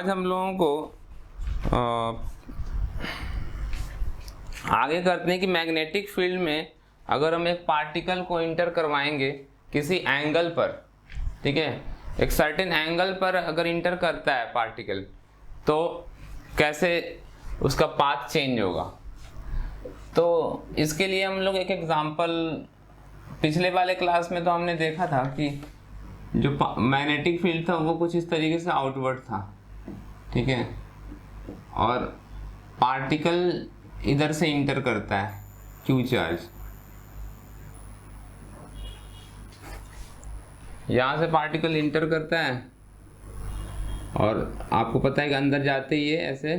आज हम लोगों को आगे करते हैं कि मैग्नेटिक फील्ड में अगर हम एक पार्टिकल को इंटर करवाएंगे किसी एंगल पर, ठीक है, एक सर्टेन एंगल पर अगर इंटर करता है पार्टिकल, तो कैसे उसका पाथ चेंज होगा। तो इसके लिए हम लोग एक एग्जांपल, पिछले वाले क्लास में तो हमने देखा था कि जो मैग्नेटिक फील्ड था वो कुछ इस तरीके से आउटवर्ड था, ठीक है, और पार्टिकल इधर से इंटर करता है क्यू चार्ज, यहाँ से पार्टिकल इंटर करता है और आपको पता है कि अंदर जाते ही ये ऐसे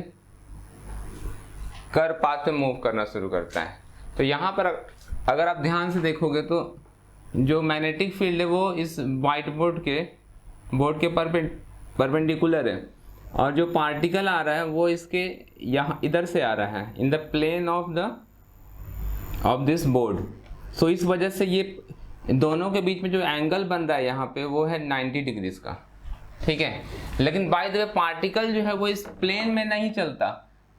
कर पाथ पे मूव करना शुरू करता है। तो यहाँ पर अगर आप ध्यान से देखोगे तो जो मैग्नेटिक फील्ड है वो इस वाइट बोर्ड के परपेंडिकुलर है, और जो पार्टिकल आ रहा है वो इसके यहाँ इधर से आ रहा है, in the plane of this board. So इस वजह से ये दोनों के बीच में जो एंगल बन रहा है यहाँ पे वो है 90 डिग्रीज का, ठीक है। लेकिन बाय द वे पार्टिकल जो है वो इस प्लेन में नहीं चलता,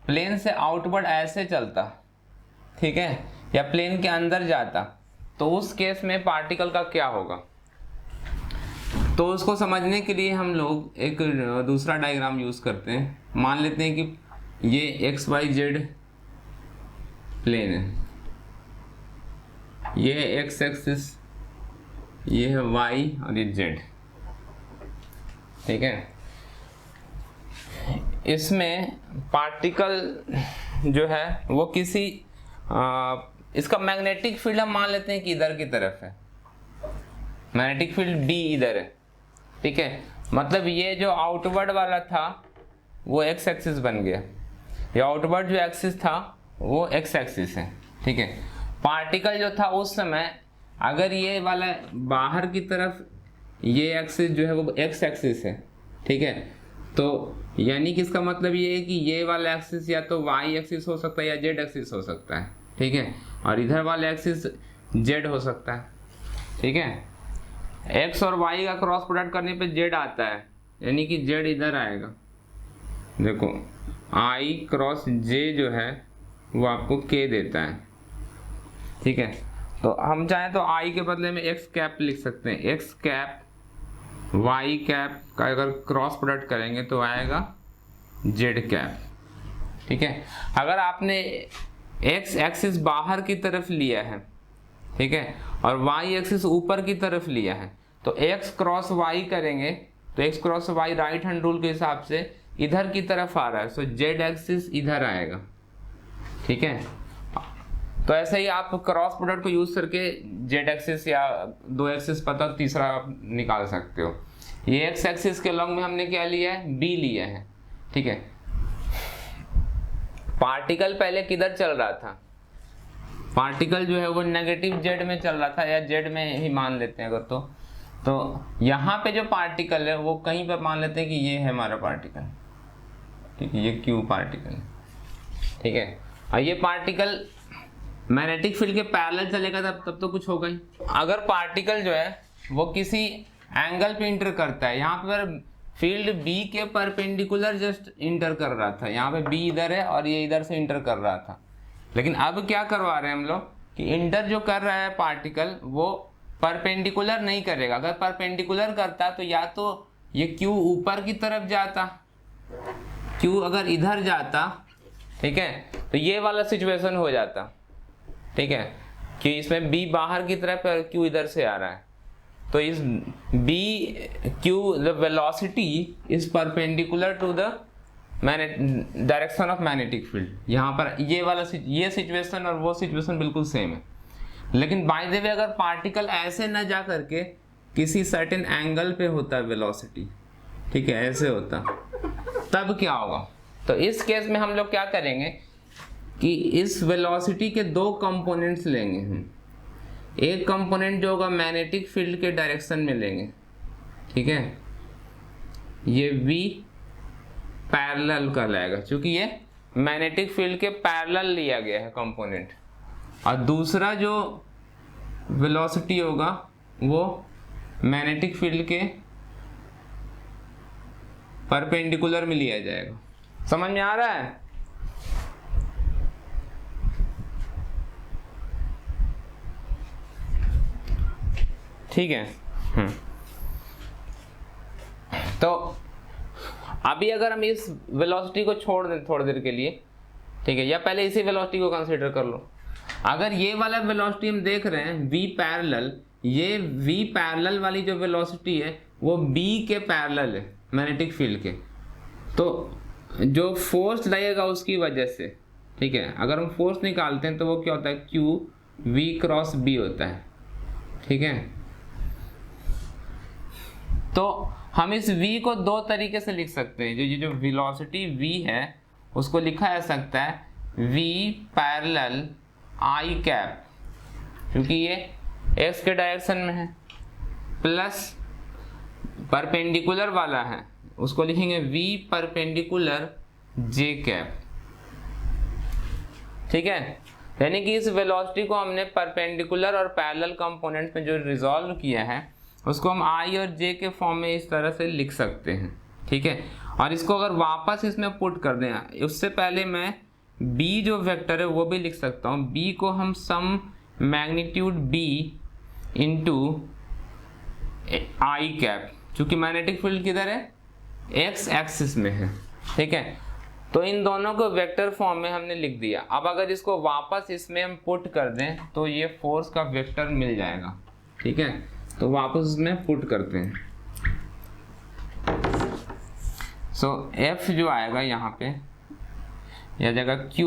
प्लेन से आउटवर्ड ऐसे चलता, ठीक है, या प्लेन के अंदर जाता। तो उस केस में पार्टिकल का क्या होगा, तो उसको समझने के लिए हम लोग एक दूसरा डायग्राम यूज करते हैं। मान लेते हैं कि ये XYZ प्लेन है, ये है एक्स एक्सिस, ये है Y और ये Z, ठीक है। इसमें पार्टिकल जो है वो किसी इसका मैग्नेटिक फील्ड हम मान लेते हैं कि इधर की तरफ है, मैग्नेटिक फील्ड B इधर है, ठीक है। मतलब ये जो आउटवर्ड वाला था वो एक्स एक्सिस बन गया, ये आउटवर्ड जो एक्सिस था वो एक्स एक्सिस है, ठीक है। पार्टिकल जो था उस समय अगर ये वाला बाहर की तरफ ये एक्सिस जो है वो एक्स एक्सिस है, ठीक है, तो यानी कि इसका मतलब ये है कि ये वाला एक्सिस या तो वाई एक्सिस हो सकता है या जेड एक्सिस हो सकता है, ठीक है, और इधर वाला एक्सिस जेड हो सकता है, ठीक है। एक्स और वाई का क्रॉस प्रोडक्ट करने पे जेड आता है, यानी कि जेड इधर आएगा। देखो आई क्रॉस जे जो है वो आपको के देता है, ठीक है। तो हम चाहें तो आई के बदले में एक्स कैप लिख सकते हैं, एक्स कैप वाई कैप का अगर क्रॉस प्रोडक्ट करेंगे तो आएगा जेड कैप, ठीक है। अगर आपने एक्स एक्सिस बाहर की तरफ लिया है, ठीक है, और वाई एक्सिस ऊपर की तरफ लिया है, तो एक्स क्रॉस वाई करेंगे तो X cross Y right hand rule के हिसाब से इधर की तरफ आ रहा है, सो जेड एक्सिस इधर आएगा, ठीक है। तो ऐसे ही आप क्रॉस प्रोडक्ट को यूज करके जेड एक्सिस या दो एक्सिस पता तीसरा आप निकाल सकते हो। ये एक्स एक्सिस के लॉन्ग में हमने क्या लिया है, बी लिया है, ठीक है। पार्टिकल पहले किधर चल रहा था, पार्टिकल जो है वो नेगेटिव जेड में चल रहा था, या जेड में ही मान लेते हैं अगर तो यहाँ पे जो पार्टिकल है वो कहीं पर मान लेते हैं कि ये है हमारा पार्टिकल, ठीक है, ये क्यू पार्टिकल, ठीक है। और ये पार्टिकल मैग्नेटिक फील्ड के पैरेलल चलेगा तब तो कुछ होगा ही। अगर पार्टिकल जो है वो किसी एंगल पे इंटर करता है, यहाँ पर फील्ड B के परपेंडिकुलर जस्ट इंटर कर रहा था, यहाँ पे B इधर है और ये इधर से इंटर कर रहा था, लेकिन अब क्या करवा रहे हैं हम लोग कि इंटर जो कर रहा है पार्टिकल वो परपेंडिकुलर नहीं करेगा। अगर परपेंडिकुलर करता तो या तो ये Q ऊपर की तरफ जाता, Q अगर इधर जाता, ठीक है, तो ये वाला सिचुएशन हो जाता, ठीक है, कि इसमें B बाहर की तरफ है और Q इधर से आ रहा है, तो इस B Q the velocity is perpendicular to the direction of magnetic field. यहाँ पर ये वाला ये सिचुएशन और वो सिचुएशन बिल्कुल सेम है, लेकिन बाय द वे अगर पार्टिकल ऐसे न जा करके किसी सर्टेन एंगल पे होता है वेलोसिटी, ठीक है, ऐसे होता, तब क्या होगा। तो इस केस में हम लोग क्या करेंगे कि इस वेलोसिटी के दो कंपोनेंट्स लेंगे हम, एक कंपोनेंट जो होगा मैग्नेटिक फील्ड के डायरेक्शन में लेंगे, ठीक है, ये V पैरेलल कहलाएगा क्योंकि ये मैग्नेटिक फील्ड के पैरेलल लिया गया है कंपोनेंट, और दूसरा जो वेलोसिटी होगा वो मैग्नेटिक फील्ड के परपेंडिकुलर में लिया जाएगा। समझ में आ रहा है? ठीक है। तो अभी अगर हम इस वेलोसिटी को छोड़ दें थोड़ी देर के लिए, ठीक है, या पहले इसी वेलोसिटी को कंसीडर कर लो। अगर ये वाला वेलोसिटी हम देख रहे हैं v पैरेलल, ये v पैरेलल वाली जो वेलोसिटी है वो b के पैरेलल है मैग्नेटिक फील्ड के, तो जो फोर्स लगेगा उसकी वजह से, ठीक है, अगर हम फोर्स निकालते हैं तो वो क्या होता है, q v क्रॉस b होता है। ठीक है, तो हम इस v को दो तरीके से लिख सकते हैं। जो वेलोसिटी v है उसको लिखा जा सकता है v पैरेलल i कैप, क्योंकि ये x के डायरेक्शन में है, प्लस परपेंडिकुलर वाला है उसको लिखेंगे v परपेंडिकुलर j कैप। ठीक है, यानी कि इस वेलोसिटी को हमने परपेंडिकुलर और पैरेलल कंपोनेंट में जो रिजॉल्व किया है उसको हम i और j के फॉर्म में इस तरह से लिख सकते हैं। ठीक है, और इसको अगर वापस इसमें पुट कर दें, उससे पहले मैं b जो वेक्टर है वो भी लिख सकता हूँ। b को हम सम मैग्नीट्यूड b इंटू आई कैप, चूंकि मैग्नेटिक फील्ड किधर है, x एक्सिस में है। ठीक है, तो इन दोनों को वेक्टर फॉर्म में हमने लिख दिया। अब अगर इसको वापस इसमें हम पुट कर दें तो ये फोर्स का वेक्टर मिल जाएगा। ठीक है, तो वापस इसमें पुट करते हैं। सो F जो आएगा यहाँ पे यह जगह Q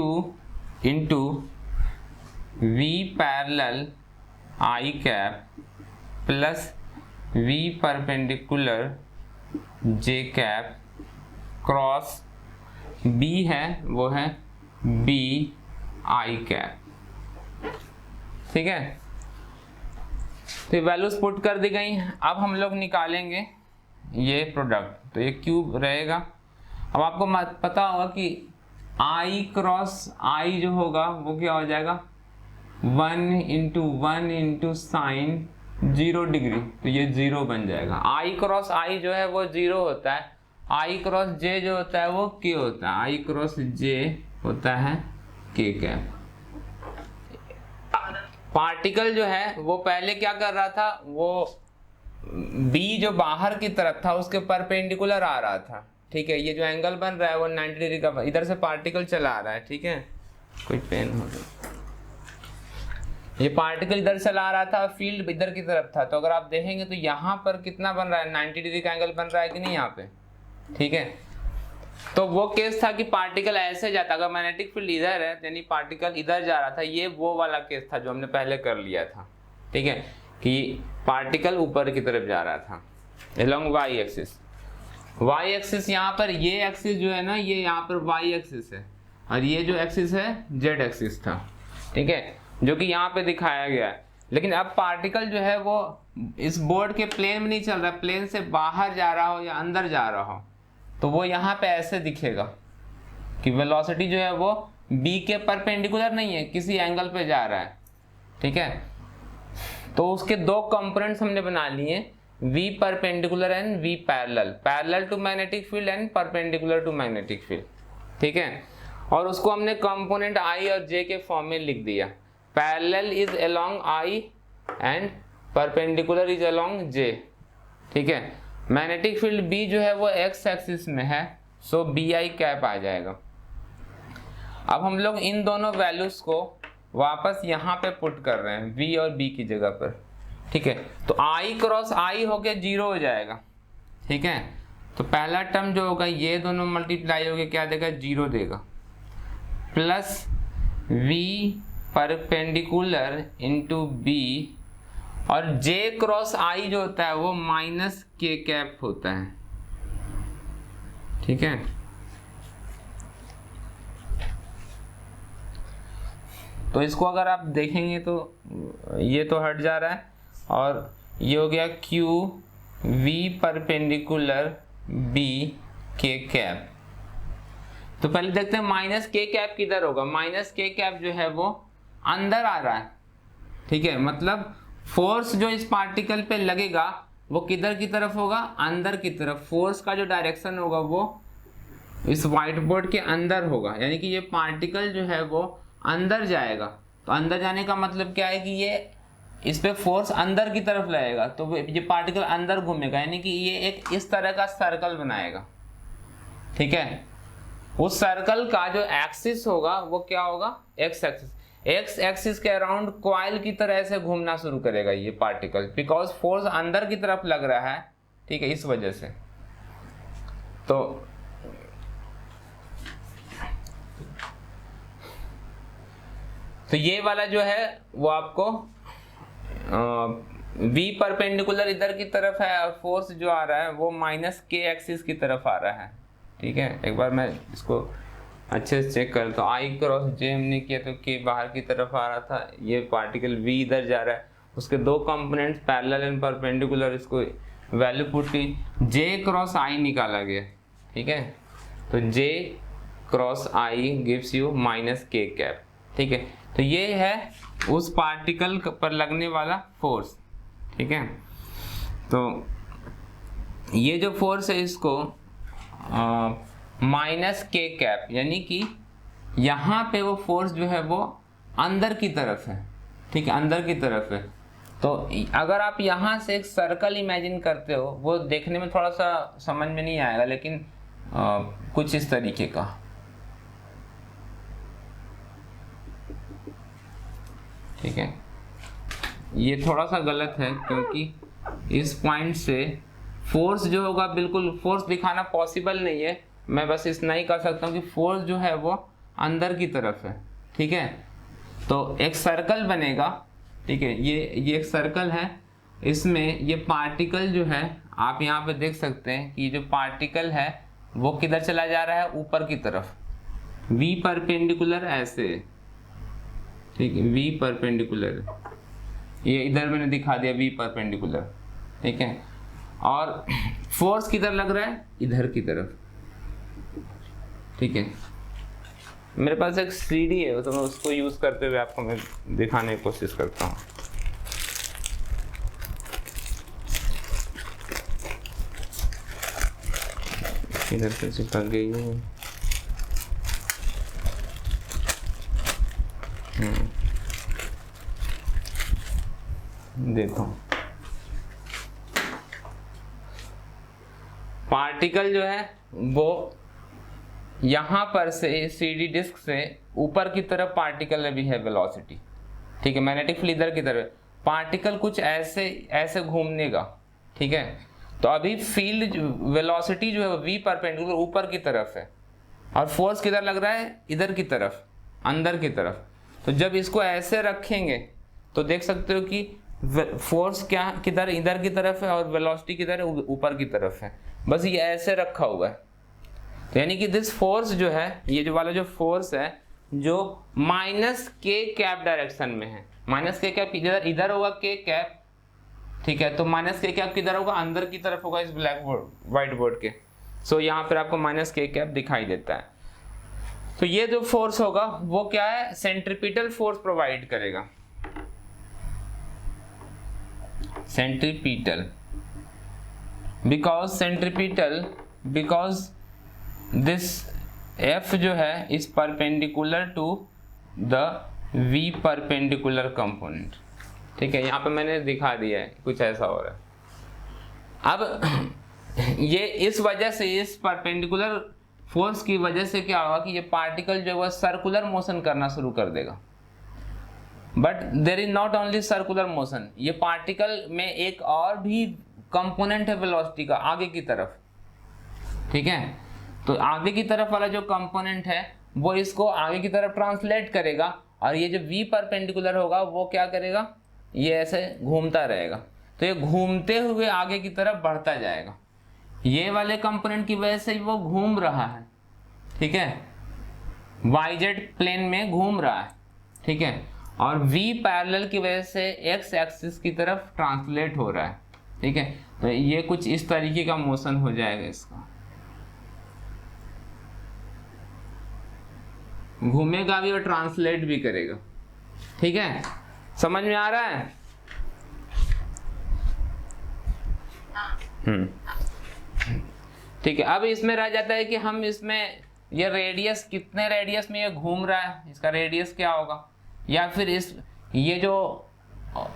into V parallel I cap plus V perpendicular J cap cross B है वो है B I कैप। ठीक है, तो वैल्यूज पुट कर दी गई। अब हम लोग निकालेंगे ये प्रोडक्ट, तो ये क्यूब रहेगा। अब आपको पता होगा कि I क्रॉस I जो होगा वो क्या हो जाएगा, 1 इंटू 1 इंटू साइन 0 डिग्री, तो ये 0 बन जाएगा। I क्रॉस I जो है वो 0 होता है, I क्रॉस J जो होता है वो K होता है, I क्रॉस J होता है K कैप। पार्टिकल जो है वो पहले क्या कर रहा था, वो B जो बाहर की तरफ था उसके परपेंडिकुलर आ रहा था। ठीक है, ये जो एंगल बन रहा है वो 90 डिग्री का, इधर से पार्टिकल चला आ रहा है। ठीक है, कोई पेन हो गया, ये पार्टिकल इधर चला आ रहा था, फील्ड इधर की तरफ था। तो अगर आप देखेंगे तो यहाँ पर कितना बन रहा है, 90 डिग्री का एंगल बन रहा है कि नहीं यहाँ पे। ठीक है, तो वो केस था कि पार्टिकल ऐसे जाता, अगर मैग्नेटिक फील्ड इधर है यानी पार्टिकल इधर जा रहा था, ये वो वाला केस था जो हमने पहले कर लिया था। ठीक है, कि पार्टिकल ऊपर की तरफ जा रहा था along y axis. y axis यहाँ पर, ये एक्सिस जो है ना ये यहाँ पर y एक्सिस है, और ये जो एक्सिस है z एक्सिस था। ठीक है, जो कि यहाँ पे दिखाया गया है। लेकिन अब पार्टिकल जो है वो इस बोर्ड के प्लेन में नहीं चल रहा, प्लेन से बाहर जा रहा हो या अंदर जा रहा हो, तो वो यहाँ पे ऐसे दिखेगा कि वेलोसिटी जो है वो b के परपेंडिकुलर नहीं है, किसी एंगल पे जा रहा है। ठीक है, तो उसके दो कंपोनेंट्स हमने बना लिए, v perpendicular and v parallel, parallel to magnetic field and perpendicular to magnetic field. ठीक है, और उसको हमने कंपोनेंट i और j के फॉर्म में लिख दिया। Parallel is along i and perpendicular is along j। ठीक है, मैग्नेटिक फील्ड B जो है वो x एक्सिस में है, सो BI कैप आ जाएगा। अब हम लोग इन दोनों वैल्यूज को वापस यहाँ पे पुट कर रहे हैं V और B की जगह पर। ठीक है, तो I क्रॉस I होके 0 हो जाएगा। ठीक है, तो पहला टर्म जो होगा ये दोनों मल्टीप्लाई होके क्या देगा, 0 देगा, plus V perpendicular into B, और J क्रॉस I जो होता है वो माइनस K कैप होता है। ठीक है, तो इसको अगर आप देखेंगे तो ये तो हट जा रहा है, और ये हो गया Q V perpendicular B K cap. तो पहले देखते हैं माइनस K कैप किधर होगा। माइनस K कैप जो है वो अंदर आ रहा है। ठीक है, मतलब फोर्स जो इस पार्टिकल पे लगेगा वो किधर की तरफ होगा, अंदर की तरफ। फोर्स का जो डायरेक्शन होगा वो इस व्हाइट बोर्ड के अंदर होगा, यानी कि ये पार्टिकल जो है वो अंदर जाएगा। तो अंदर जाने का मतलब क्या है कि ये इस पे फोर्स अंदर की तरफ लगेगा, तो ये पार्टिकल अंदर घूमेगा, यानी कि ये एक इस तरह का सर्कल बनाएगा। ठीक है, उस सर्कल का जो एक्सिस होगा वो क्या होगा, एक्स एक्सिस। एक्स एक्सिस के अराउंड कॉइल की तरह से घूमना शुरू करेगा ये पार्टिकल, बिकॉज फोर्स अंदर की तरफ लग रहा है। ठीक है, इस वजह से। तो ये वाला जो है वो आपको V परपेंडिकुलर इधर की तरफ है और फोर्स जो आ रहा है वो माइनस के एक्सिस की तरफ आ रहा है। ठीक है, एक बार मैं इसको अच्छे से चेक कर, तो I क्रॉस J हमने किया तो K बाहर की तरफ आ रहा था, ये पार्टिकल V इधर जा रहा है, उसके दो कंपोनेंट्स पैरेलल एंड परपेंडिकुलर, इसको वैल्यू पुट की, J क्रॉस I निकाला गया। ठीक है, तो J cross I gives you minus K cap. ठीक है, तो ये है उस पार्टिकल पर लगने वाला फोर्स। ठीक है, तो ये जो फोर्स है इसको माइनस के कैप, यानी कि यहाँ पे वो फोर्स जो है वो अंदर की तरफ है। ठीक है, अंदर की तरफ है। तो अगर आप यहाँ से एक सर्कल इमेजिन करते हो, वो देखने में थोड़ा सा समझ में नहीं आएगा, लेकिन कुछ इस तरीके का। ठीक है, ये थोड़ा सा गलत है क्योंकि इस पॉइंट से फोर्स जो होगा, बिल्कुल फोर्स दिखाना पॉसिबल नहीं है, मैं बस इतना ही कर सकता हूँ कि फोर्स जो है वो अंदर की तरफ है। ठीक है, तो एक सर्कल बनेगा। ठीक है, ये एक सर्कल है, इसमें ये पार्टिकल जो है आप यहाँ पे देख सकते हैं कि ये जो पार्टिकल है वो किधर चला जा रहा है, ऊपर की तरफ, V परपेंडिकुलर ऐसे। ठीक है, V परपेंडिकुलर, ये इधर मैंने दिखा दिया V परपेंडिकुलर। ठीक है, और फोर्स किधर लग रहा है, इधर की तरफ। ठीक है, मेरे पास एक CD है तो मैं उसको यूज करते हुए आपको मैं दिखाने की कोशिश करता हूँ। इधर से चिपक गई है। देखो, पार्टिकल जो है वो यहां पर से CD डिस्क से ऊपर की तरफ पार्टिकल अभी है वेलोसिटी। ठीक है, मैग्नेटिक फील्ड इधर की तरफ, पार्टिकल कुछ ऐसे ऐसे घूमने का। ठीक है, तो अभी फील्ड वेलोसिटी जो है V परपेंडिकुलर ऊपर की तरफ है और फोर्स किधर लग रहा है, इधर की तरफ, अंदर की तरफ। तो जब इसको ऐसे रखेंगे तो देख सकते हो कि फोर्स क्या किधर, इधर की तरफ है और वेलोसिटी किधर है, ऊपर की तरफ है। बस ये ऐसे रखा हुआ है, तो यानी कि दिस फोर्स जो है, ये जो वाला जो फोर्स है जो माइनस के कैप डायरेक्शन में है, माइनस के कैप इधर होगा के कैप। ठीक है, तो माइनस के कैप किधर होगा, अंदर की तरफ होगा इस ब्लैक बोर्ड व्हाइट बोर्ड के। सो यहाँ पर आपको माइनस के कैप दिखाई देता है। तो ये जो फोर्स होगा वो क्या है, सेंट्रीपिटल फोर्स प्रोवाइड करेगा। सेंट्रीपिटल, बिकॉज दिस F जो है is perpendicular to the V perpendicular component. ठीक है, यहाँ पे मैंने दिखा दिया है कुछ ऐसा हो रहा है। अब ये इस वजह से, इस परपेंडिकुलर फोर्स की वजह से क्या होगा कि ये पार्टिकल जो है सर्कुलर मोशन करना शुरू कर देगा। But there is not only circular motion, ये पार्टिकल में एक और भी कंपोनेंट है वेलोसिटी का, आगे की तरफ। ठीक है, तो आगे की तरफ वाला जो कंपोनेंट है वो इसको आगे की तरफ ट्रांसलेट करेगा, और ये जो V परपेंडिकुलर होगा वो क्या करेगा, ये ऐसे घूमता रहेगा। तो ये घूमते हुए आगे की तरफ बढ़ता जाएगा, ये वाले कंपोनेंट की वजह से वो घूम रहा है। ठीक है, YZ प्लेन में घूम रहा है। ठीक है, और V पैरेलल की वजह से X एक्सिस की तरफ ट्रांसलेट हो रहा है। ठीक है, तो ये कुछ इस तरीके का मोशन हो जाएगा, इसका घूमेगा भी और ट्रांसलेट भी करेगा। ठीक है, समझ में आ रहा है? ठीक है, अब इसमें रह जाता है कि हम इसमें ये रेडियस, कितने रेडियस में ये घूम रहा है, इसका रेडियस क्या होगा, या फिर ये जो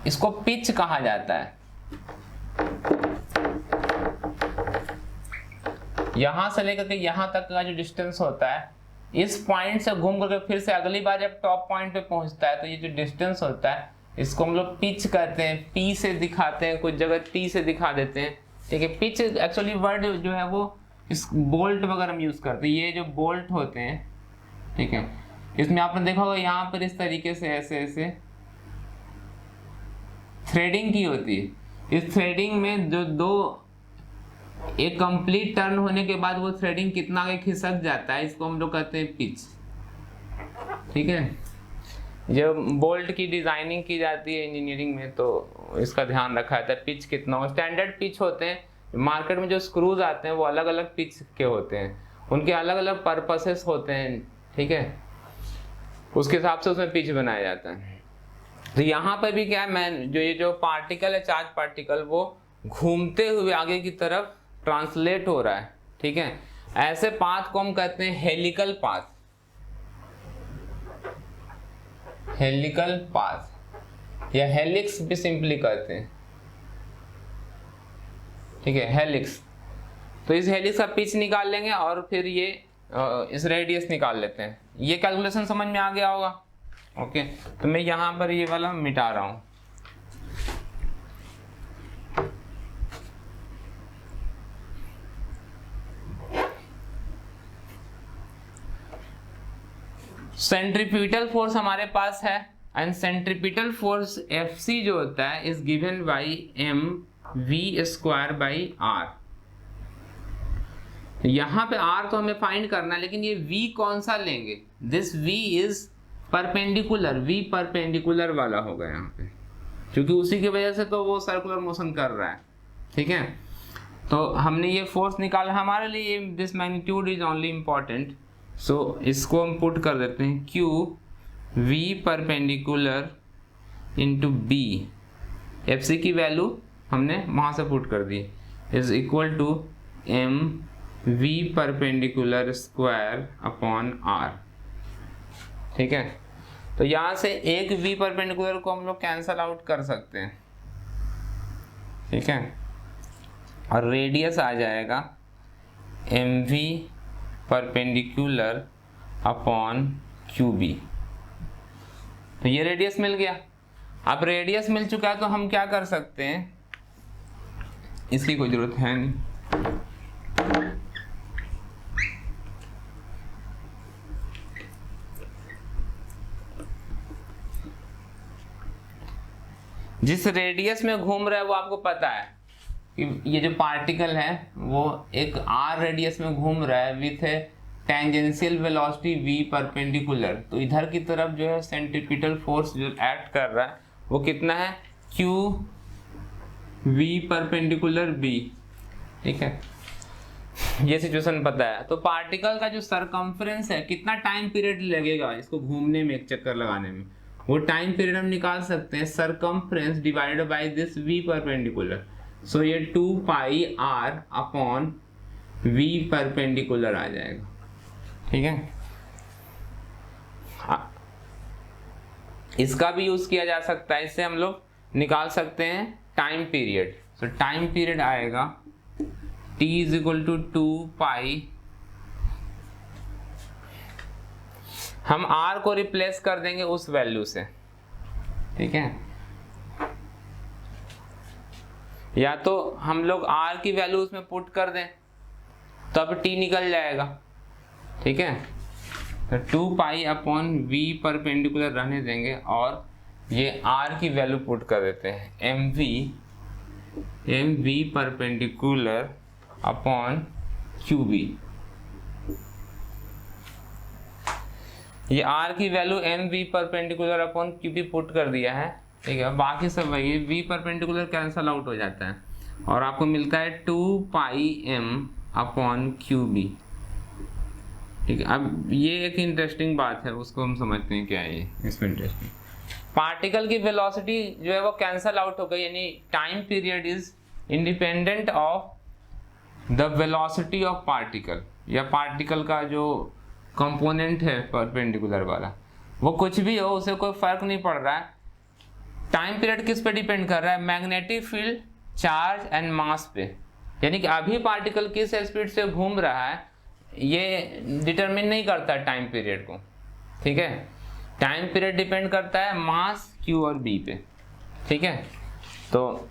इसको पिच कहा जाता है। यहां से लेकर के यहां तक का जो डिस्टेंस होता है, इस पॉइंट से घूम करके फिर से अगली बार जब टॉप पॉइंट पे पहुंचता है, तो ये जो डिस्टेंस होता है इसको हम लोग पिच कहते हैं, पी से दिखाते हैं, कुछ जगह टी से दिखा देते हैं। ठीक है, पिच एक्चुअली वर्ड जो है वो इस बोल्ट वगैरह हम यूज करते हैं, ये जो बोल्ट होते हैं, ठीक है, इसमें आपने देखा होगा यहाँ पर इस तरीके से ऐसे ऐसे थ्रेडिंग की होती है। इस थ्रेडिंग में जो दो एक कंप्लीट टर्न होने के बाद वो थ्रेडिंग कितना आगे खिसक जाता है, इसको हम लोग कहते हैं पिच। ठीक है, जब बोल्ट की डिजाइनिंग की जाती है इंजीनियरिंग में तो इसका ध्यान रखा जाता है पिच कितना हो। स्टैंडर्ड पिच होते हैं, मार्केट में जो स्क्रूज आते हैं वो अलग अलग पिच के होते हैं, उनके अलग अलग पर्पसेस होते हैं। ठीक है, उसके हिसाब से उसमें पिच बनाया जाता है। तो यहाँ पर भी क्या है, ये जो पार्टिकल है, चार्ज पार्टिकल, वो घूमते हुए आगे की तरफ ट्रांसलेट हो रहा है। ठीक है, ऐसे पाथ को हम कहते हैं हेलिकल पाथ। हेलिकल पाथ या हेलिक्स भी सिंपली कहते हैं। ठीक है, हेलिक्स। तो इस हेलिक्स का पिच निकाल लेंगे और फिर ये इस रेडियस निकाल लेते हैं। ये कैलकुलेशन समझ में आ गया होगा। ओके, तो मैं यहां पर ये वाला मिटा रहा हूं। सेंट्रीपिटल फोर्स हमारे पास है, एंड सेंट्रीपिटल फोर्स Fc जो होता है is given by mv square by r। यहां पे r तो हमें फाइंड करना है, लेकिन ये v कौन सा लेंगे, this v is perpendicular, v perpendicular वाला होगा यहाँ पे, क्योंकि उसी की वजह से तो वो सर्कुलर मोशन कर रहा है। ठीक है, तो हमने ये फोर्स निकाला, हमारे लिए this magnitude is only important, so इसको हम पुट कर देते हैं q v perpendicular into b, fc की वैल्यू हमने वहां से पुट कर दी, is equal to m v perpendicular square upon r। ठीक है, तो यहां से एक v परपेंडिकुलर को हम लोग कैंसल आउट कर सकते हैं। ठीक है, और रेडियस आ जाएगा mv परपेंडिकुलर अपॉन QB। तो ये रेडियस मिल गया। अब रेडियस मिल चुका है तो हम क्या कर सकते हैं, इसकी कोई जरूरत है नहीं। जिस रेडियस में घूम रहा है वो आपको पता है कि ये जो पार्टिकल है वो एक r रेडियस में घूम रहा है with A tangential velocity v perpendicular. तो इधर की तरफ जो है सेंट्रीपिटल फोर्स जो एक्ट कर रहा है वो कितना है, q v परपेंडिकुलर b। ठीक है, ये सिचुएशन पता है। तो पार्टिकल का जो सरकमफ्रेंस है, कितना टाइम पीरियड लगेगा इसको घूमने में, एक चक्कर लगाने में, वो टाइम पीरियड हम निकाल सकते हैं, circumference divided by this v perpendicular. So ये 2 pi r upon v perpendicular आ जाएगा। ठीक है, इसका भी यूज किया जा सकता है, इससे हम लोग निकाल सकते हैं टाइम पीरियड। सो टाइम पीरियड आएगा t इज इक्वल टू 2 पाई, हम r को रिप्लेस कर देंगे उस वैल्यू से। ठीक है, या तो हम लोग r की वैल्यू उसमें पुट कर दें तब t निकल जाएगा। ठीक है, तो 2 पाई अपॉन v परपेंडिकुलर रहने देंगे और ये r की वैल्यू पुट कर देते हैं, mv परपेंडिकुलर अपॉन qb। ये r की value mv perpendicular upon qb put कर दिया है। ठीक है, बाकी सब वही, v परपेंडिकुलर कैंसल आउट हो जाता है और आपको मिलता है 2 पाई m अपॉन qb। ठीक है, अब ये एक इंटरेस्टिंग बात है, उसको हम समझते हैं क्या है ये, इसमें इंटरेस्टिंग। पार्टिकल की वेलोसिटी जो है वो कैंसल आउट हो गई, यानी time period is independent of the velocity of particle, या पार्टिकल का जो कंपोनेंट है परपेंडिकुलर वाला, वो कुछ भी हो उसे कोई फर्क नहीं पड़ रहा है। टाइम पीरियड किस पे डिपेंड कर रहा है? Magnetic field, charge and mass पे। यानी कि अभी पार्टिकल किस स्पीड से घूम रहा है ये डिटरमिन नहीं करता टाइम पीरियड को, ठीक है। टाइम पीरियड डिपेंड करता है मास q और b पे, ठीक है। तो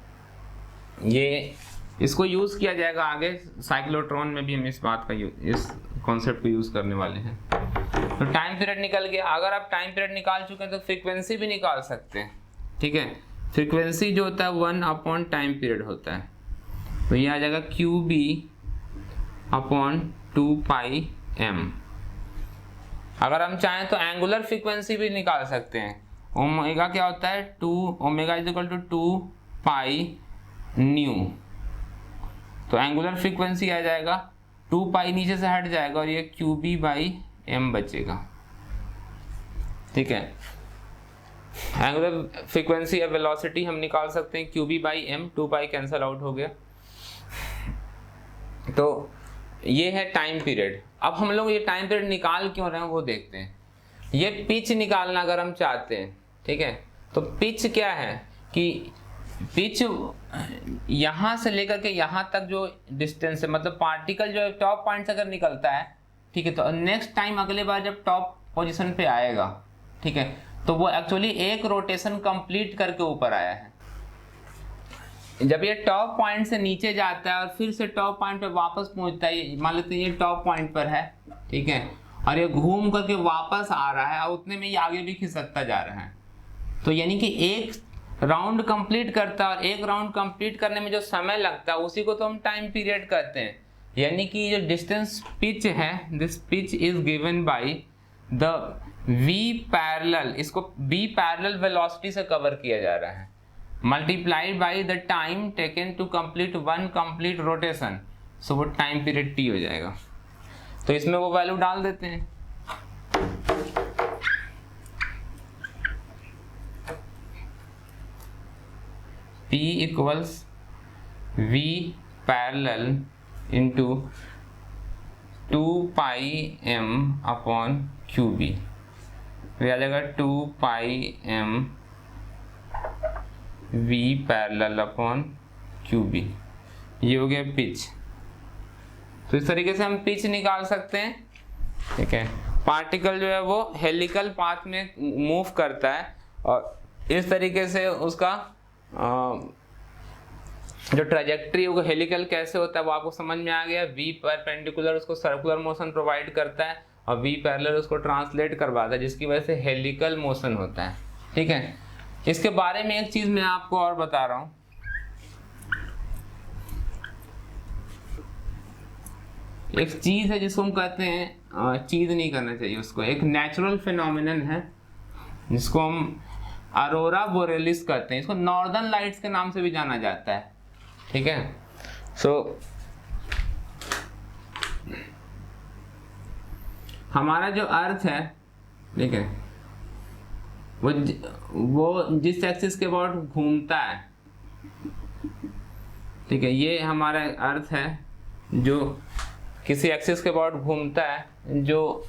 ये इसको यूज किया जाएगा आगे साइक्लोट्रॉन में भी, हम इस बात का इस कॉन्सेप्ट को यूज करने वाले हैं। तो टाइम पीरियड निकल गया। अगर आप टाइम पीरियड निकाल चुके हैं तो फ्रीक्वेंसी भी निकाल सकते हैं, ठीक है। फ्रीक्वेंसी जो होता है 1 टाइम पीरियड होता है, तो ये आ जाएगा QB/2πm। अगर हम चाहें तो एंगुलर फ्रीक्वेंसी भी निकाल सकते हैं। ओमेगा क्या होता है? Omega is equal to 2πν। तो एंगुलर फ्रीक्वेंसी आ जाएगा 2π, नीचे से हट जाएगा और ये QB/m बचेगा, ठीक है। एंगुलर फ्रीक्वेंसी या वेलोसिटी हम निकाल सकते हैं QB/m, 2π कैंसल आउट हो गया। तो ये है टाइम पीरियड। अब हम लोग ये टाइम पीरियड निकाल क्यों रहे हैं वो देखते हैं। ये पिच निकालना अगर हम चाहते हैं, ठीक है, तो पिच क्या है कि पिच यहाँ से लेकर के यहाँ तक जो डिस्टेंस है, मतलब पार्टिकल जो टॉप पॉइंट से अगर निकलता है, ठीक है, तो नेक्स्ट टाइम अगले बार जब टॉप पोजीशन पे आएगा, ठीक है, तो वो एक्चुअली एक रोटेशन कंप्लीट करके ऊपर आया है। जब ये टॉप पॉइंट से नीचे जाता है और फिर से टॉप पॉइंट पे वापस पहुंचता है, मान लेते हैं ये टॉप पॉइंट पर है, ठीक है, और ये घूम करके वापस आ रहा है और उतने में ये आगे भी खिसकता जा रहा है। तो यानी कि एक राउंड कंप्लीट करता है और एक राउंड कंप्लीट करने में जो समय लगता है उसी को तो हम टाइम पीरियड कहते हैं। यानी कि जो डिस्टेंस पिच है, this pitch is given by the v parallel, इसको v पैरेलल वेलोसिटी से कवर किया जा रहा है, multiplied by the time taken to complete one complete rotation. So वो टाइम पीरियड t हो जाएगा। तो इसमें वो वैल्यू डाल देते हैं। P equals v parallel into 2πm/QB, तो आ जाएगा 2πm v पैरेलल/QB। ये हो गया पिच। तो इस तरीके से हम पिच निकाल सकते हैं, ठीक है। पार्टिकल जो है वो हेलिकल पाथ में मूव करता है और इस तरीके से उसका जो ट्रैजेक्टरी वो हेलिकल कैसे होता है वो आपको समझ में आ गया। v परपेंडिकुलर उसको सर्कुलर मोशन प्रोवाइड करता है और v पैरेलल उसको ट्रांसलेट करवाता है, जिसकी वजह से हेलिकल मोशन होता है, ठीक है। इसके बारे में एक चीज मैं आपको और बता रहा हूं। एक चीज है जिसको हम कहते हैं, चीज नहीं करना चाहिए उसको, एक नेचुरल फिनोमिनन है जिसको हम अरोरा बोरेलिस कहते हैं। इसको नॉर्दर्न लाइट्स के नाम से भी जाना जाता है, ठीक है। सो हमारा जो अर्थ है, ठीक है, वो जिस एक्सिस के अबाउट घूमता है, ठीक है, ये हमारा अर्थ है जो किसी एक्सिस के अबाउट घूमता है, जो